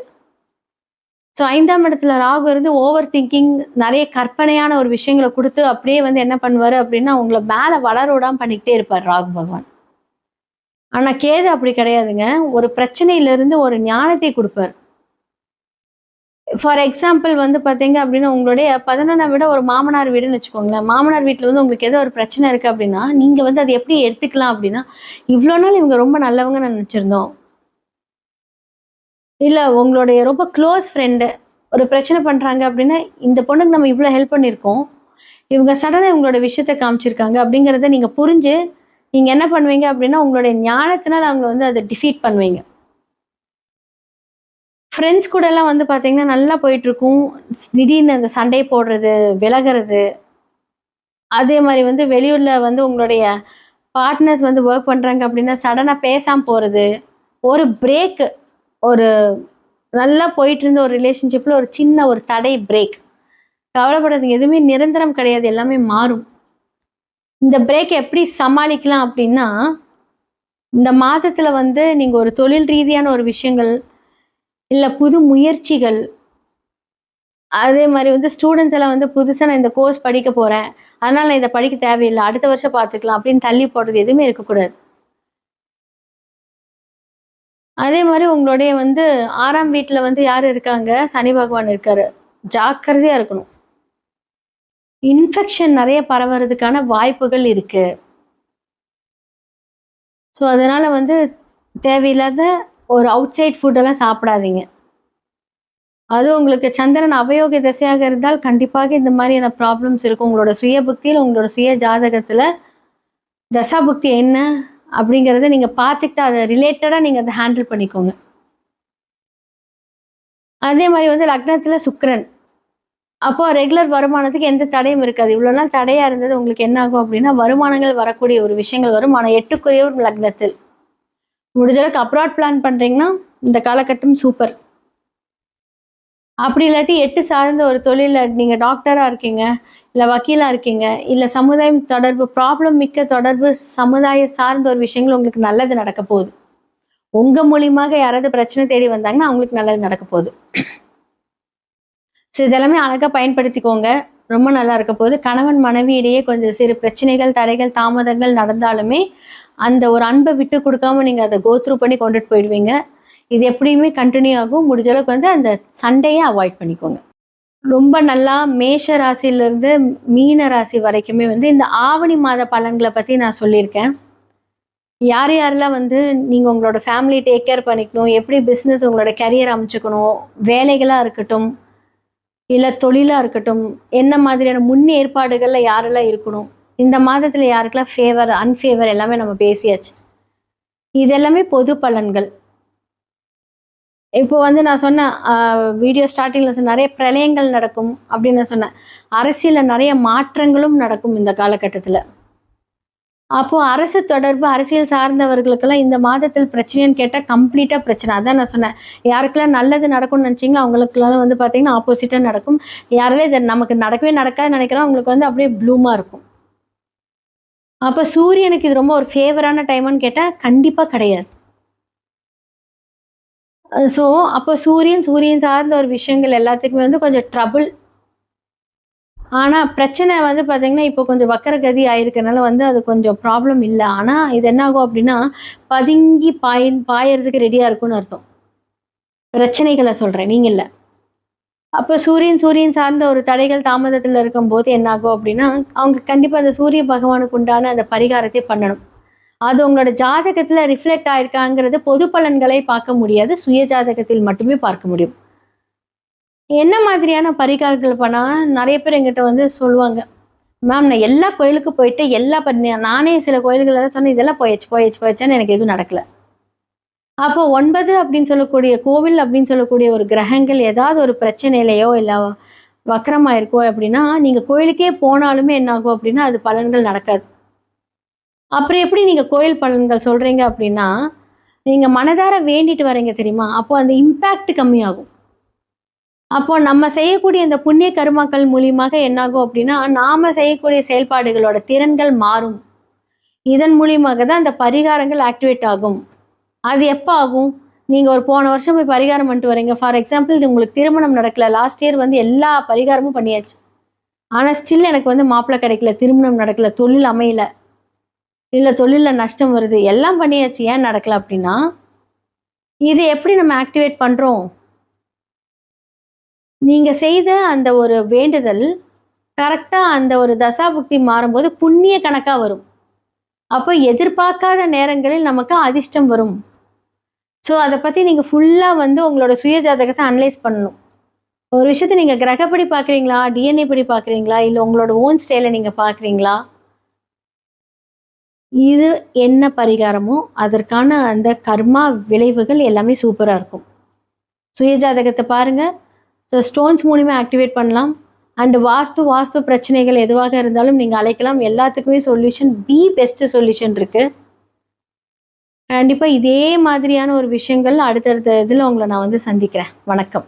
Speaker 1: ஸோ 5ஆம் இடத்துல ராகு இருந்து ஓவர் திங்கிங், நிறைய கற்பனையான ஒரு விஷயங்களை கொடுத்து அப்படியே வந்து என்ன பண்ணுவார் அப்படின்னா உங்களை மேலே வளர விடாமல் பண்ணிக்கிட்டே இருப்பார் ராகு பகவான். ஆனால் கேது அப்படி கிடையாதுங்க. ஒரு பிரச்சனையிலிருந்து ஒரு ஞானத்தை கொடுப்பார். ஃபார் எக்ஸாம்பிள் வந்து பார்த்தீங்க அப்படின்னா உங்களுடைய 11 விட ஒரு மாமனார் வீடுன்னு வச்சுக்கோங்களேன். மாமனார் வீட்டில் வந்து உங்களுக்கு ஏதோ ஒரு பிரச்சனை இருக்குது அப்படின்னா நீங்கள் வந்து அதை எப்படி எடுத்துக்கலாம் அப்படின்னா, இவ்வளோ நாள் இவங்க ரொம்ப நல்லவங்க நான் நினச்சிருந்தோம். இல்லை உங்களுடைய ரொம்ப க்ளோஸ் ஃப்ரெண்டு ஒரு பிரச்சனை பண்ணுறாங்க அப்படின்னா, இந்த பொண்ணுக்கு நம்ம இவ்வளோ ஹெல்ப் பண்ணியிருக்கோம், இவங்க சடனாக இவங்களோட விஷயத்தை காமிச்சிருக்காங்க அப்படிங்கிறத நீங்கள் புரிஞ்சு நீங்கள் என்ன பண்ணுவீங்க அப்படின்னா உங்களுடைய ஞானத்தினால் அவங்க வந்து அதை டிஃபீட் பண்ணுவீங்க. ஃப்ரெண்ட்ஸ் கூடலாம் வந்து பார்த்தீங்கன்னா நல்லா போயிட்டுருக்கும். திடீர்னு அந்த சண்டை போடுறது, விலகிறது. அதே மாதிரி வந்து வெளியூரில் வந்து உங்களுடைய பார்ட்னர்ஸ் வந்து ஒர்க் பண்ணுறாங்க அப்படின்னா சடனாக பேசாமல் போகிறது. ஒரு பிரேக்கு, ஒரு நல்லா போயிட்டு இருந்த ஒரு ரிலேஷன்ஷிப்பில் ஒரு சின்ன ஒரு தடை, பிரேக். கவலைப்படாதீங்க, எதுவுமே நிரந்தரம் கிடையாது, எல்லாமே மாறும். இந்த பிரேக்கை எப்படி சமாளிக்கலாம் அப்படின்னா, இந்த மாதத்தில் வந்து நீங்கள் ஒரு தொழில் ரீதியான ஒரு விஷயங்கள் இல்லை புது முயற்சிகள், அதே மாதிரி வந்து ஸ்டூடெண்ட்ஸ் எல்லாம் வந்து புதுசாக நான் இந்த கோர்ஸ் படிக்க போகிறேன், அதனால் நான் இதை படிக்க தேவையில்லை, அடுத்த வருஷம் பார்த்துக்கலாம் அப்படின்னு தள்ளி போடுறது எதுவுமே இருக்கக்கூடாது. அதே மாதிரி உங்களுடைய வந்து 6ஆம் வீட்டில் வந்து யார் இருக்காங்க, சனி பகவான் இருக்காரு. ஜாக்கிரதையாக இருக்கணும். இன்ஃபெக்ஷன் நிறைய பரவுறதுக்கான வாய்ப்புகள் இருக்கு. ஸோ அதனால வந்து தேவையில்லாத ஒரு அவுட் சைட் ஃபுட்டெல்லாம் சாப்பிடாதீங்க. அது உங்களுக்கு சந்திரன் அவயோக திசையாக இருந்தால் கண்டிப்பாக இந்த மாதிரியான ப்ராப்ளம்ஸ் இருக்கும். உங்களோட சுய புக்தியில், உங்களோட சுய ஜாதகத்தில் தசா புக்தி என்ன அப்படிங்கிறத நீங்கள் பார்த்துக்கிட்டு அதை ரிலேட்டடாக நீங்கள் அதை ஹேண்டில் பண்ணிக்கோங்க. அதே மாதிரி வந்து லக்னத்தில் சுக்கிரன், அப்போ ரெகுலர் வருமானத்துக்கு எந்த தடையும் இருக்காது. இவ்வளோ நாள் தடையாக இருந்தது உங்களுக்கு என்ன ஆகும் அப்படின்னா வருமானங்கள் வரக்கூடிய ஒரு விஷயங்கள் வரும். ஆனால் 8க்குரிய ஒரு லக்னத்தில் முடிஞ்ச அளவுக்கு அப்ராட் பிளான் பண்ணுறீங்கன்னா இந்த காலகட்டம் சூப்பர். அப்படி இல்லாட்டி 8 சார்ந்த ஒரு தொழிலில் நீங்கள் டாக்டராக இருக்கீங்க, இல்லை வக்கீலாக இருக்கீங்க, இல்லை சமுதாயம் தொடர்பு, ப்ராப்ளம் மிக்க தொடர்பு, சமுதாய சார்ந்த ஒரு விஷயங்கள் உங்களுக்கு நல்லது நடக்க போகுது. உங்கள் மூலியமாக யாராவது பிரச்சனை தேடி வந்தாங்கன்னா அவங்களுக்கு நல்லது நடக்க போகுது. ஸோ இதெல்லாமே அழகாக பயன்படுத்திக்கோங்க, ரொம்ப நல்லா இருக்க போகுது. கணவன் மனைவி இடையே கொஞ்சம் சிறு பிரச்சனைகள், தடைகள், தாமதங்கள் நடந்தாலுமே அந்த ஒரு அன்பை விட்டு கொடுக்காம நீங்கள் அதை கோத்ரூ பண்ணி கொண்டுட்டு போயிடுவீங்க. இது எப்படியுமே கண்டினியூ ஆகும். முடிஞ்ச அளவுக்கு வந்து அந்த சண்டையை அவாய்ட் பண்ணிக்கோங்க. ரொம்ப நல்லா மேஷ ராசியிலேருந்து மீன ராசி வரைக்குமே வந்து இந்த ஆவணி மாத பலன்களை பற்றி நான் சொல்லியிருக்கேன். யார் யாரெல்லாம் வந்து நீங்கள் உங்களோட ஃபேமிலி டேக் கேர் பண்ணிக்கணும், எப்படி பிஸ்னஸ் உங்களோட கரியர் அமைச்சுக்கணும், வேலைகளாக இருக்கட்டும் இல்லை தொழிலாக இருக்கட்டும், என்ன மாதிரியான முன் ஏற்பாடுகளில் யாரெல்லாம் இருக்கணும், இந்த மாதத்தில் யாருக்கெல்லாம் ஃபேவர், அன்ஃபேவர் எல்லாமே நம்ம பேசியாச்சு. இது எல்லாமே பொது பலன்கள். இப்போ வந்து நான் சொன்னேன் வீடியோ ஸ்டார்ட்டிங்கில் சொன்ன நிறைய பிரளயங்கள் நடக்கும் அப்படின்னு நான் சொன்னேன். அரசியலில் நிறைய மாற்றங்களும் நடக்கும் இந்த காலகட்டத்தில். அப்போ அரசு தொடர்பு அரசியல் சார்ந்தவர்களுக்கெல்லாம் இந்த மாதத்தில் பிரச்சனைன்னு கேட்டால் கம்ப்ளீட்டாக பிரச்சனை. அதான் நான் சொன்னேன், யாருக்கெல்லாம் நல்லது நடக்கும்னு நினச்சிங்களோ அவங்களுக்குலாம் வந்து பார்த்தீங்கன்னா ஆப்போசிட்டாக நடக்கும். யாரெல்லாம் இதை நமக்கு நடக்கவே நடக்காதுன்னு நினைக்கிறோம் அவங்களுக்கு வந்து அப்படியே ப்ளூமாக இருக்கும். அப்போ சூரியனுக்கு இது ரொம்ப ஒரு ஃபேவரான டைமான்னு கேட்டால் கண்டிப்பாக கிடையாது. ஸோ அப்போ சூரியன் சார்ந்த ஒரு விஷயங்கள் எல்லாத்துக்குமே வந்து கொஞ்சம் ட்ரபுள். ஆனால் பிரச்சனை வந்து பார்த்தீங்கன்னா இப்போ கொஞ்சம் வக்கரகதி ஆயிருக்கனால வந்து அது கொஞ்சம் ப்ராப்ளம் இல்லை. ஆனால் இது என்ன ஆகும் அப்படின்னா பதுங்கி பாயறதுக்கு ரெடியாக இருக்கும்னு அர்த்தம். பிரச்சனைகளை சொல்கிறேன், நீங்கள் இல்லை. அப்போ சூரியன் சார்ந்த ஒரு தடைகள் தாமதத்தில் இருக்கும்போது என்ன ஆகும் அப்படின்னா அவங்க கண்டிப்பாக அந்த சூரிய பகவானுக்கு உண்டான அந்த பரிகாரத்தை பண்ணணும். அது உங்களோட ஜாதகத்தில் ரிஃப்ளெக்ட் ஆயிருக்காங்கிறது பொது பலன்களை பார்க்க முடியாது, சுய ஜாதகத்தில் மட்டுமே பார்க்க முடியும். என்ன மாதிரியான பரிகாரங்கள் பண்ணால் நிறைய பேர் எங்கிட்ட வந்து சொல்லுவாங்க, மேம் நான் எல்லா கோயிலுக்கு போயிட்டு நானே சில கோயில்களெல்லாம் சொன்னேன், இதெல்லாம் போயாச்சுன்னு எனக்கு எதுவும் நடக்கலை. அப்போ 9 அப்படின்னு சொல்லக்கூடிய கோவில் அப்படின்னு சொல்லக்கூடிய ஒரு கிரகங்கள் ஏதாவது ஒரு பிரச்சனையிலையோ இல்லை வக்கரமாக இருக்கோ அப்படின்னா நீங்கள் கோயிலுக்கே போனாலுமே என்ன ஆகும் அப்படின்னா அது பலன்கள் நடக்காது. அப்புறம் எப்படி நீங்கள் கோயில் பலன்கள் சொல்கிறீங்க அப்படின்னா நீங்கள் மனதார வேண்டிட்டு வரீங்க தெரியுமா, அப்போ அந்த இம்பேக்ட் கம்மியாகும். அப்போ நம்ம செய்யக்கூடிய இந்த புண்ணிய கர்மாக்கள் மூலியமாக என்னாகும் அப்படின்னா நாம செய்யக்கூடிய செயல்பாடுகளோட திறன்கள் மாறும். இதன் மூலியமாக தான் அந்த பரிகாரங்கள் ஆக்டிவேட் ஆகும். அது எப்போ ஆகும்? நீங்கள் ஒரு போன வருஷம் போய் பரிகாரம் பண்ணிட்டு வரீங்க. ஃபார் எக்ஸாம்பிள் இது உங்களுக்கு திருமணம் நடக்கல, லாஸ்ட் இயர் வந்து எல்லா பரிகாரமும் பண்ணியாச்சு, ஆனால் ஸ்டில் எனக்கு வந்து மாப்பிள்ளை கிடைக்கல, திருமணம் நடக்கல, தொழில் அமையல, இல்லை தொழிலில் நஷ்டம் வருது, எல்லாம் பண்ணியாச்சு, ஏன் நடக்கல அப்படின்னா இது எப்படி நம்ம ஆக்டிவேட் பண்ணுறோம்? நீங்கள் செய்த அந்த ஒரு வேண்டுதல் கரெக்டாக அந்த ஒரு தசாபுக்தி மாறும்போது புண்ணிய கணக்காக வரும். அப்போ எதிர்பார்க்காத நேரங்களில் நமக்கு அதிர்ஷ்டம் வரும். ஸோ அதை பற்றி நீங்கள் ஃபுல்லாக வந்து உங்களோட சுய ஜாதகத்தை அனலைஸ் பண்ணணும். ஒரு விஷயத்தை நீங்கள் கிரகப்படி பார்க்குறீங்களா, டிஎன்ஏ படி பார்க்குறீங்களா, இல்லை உங்களோட ஓன் ஸ்டைலை நீங்கள் பார்க்குறீங்களா, இது என்ன பரிகாரமோ அதற்கான அந்த கர்மா விளைவுகள் எல்லாமே சூப்பராக இருக்கும். சுய ஜாதகத்தை பாருங்கள். ஸோ ஸ்டோன்ஸ் மூலிமா ஆக்டிவேட் பண்ணலாம். அண்டு வாஸ்து பிரச்சனைகள் எதுவாக இருந்தாலும் நீங்கள் அழைக்கலாம். எல்லாத்துக்குமே சொல்யூஷன், பெஸ்ட் சொல்யூஷன் இருக்குது. கண்டிப்பாக இதே மாதிரியான ஒரு விஷயங்கள் அடுத்தடுத்த இதில் உங்களை நான் வந்து சந்திக்கிறேன். வணக்கம்.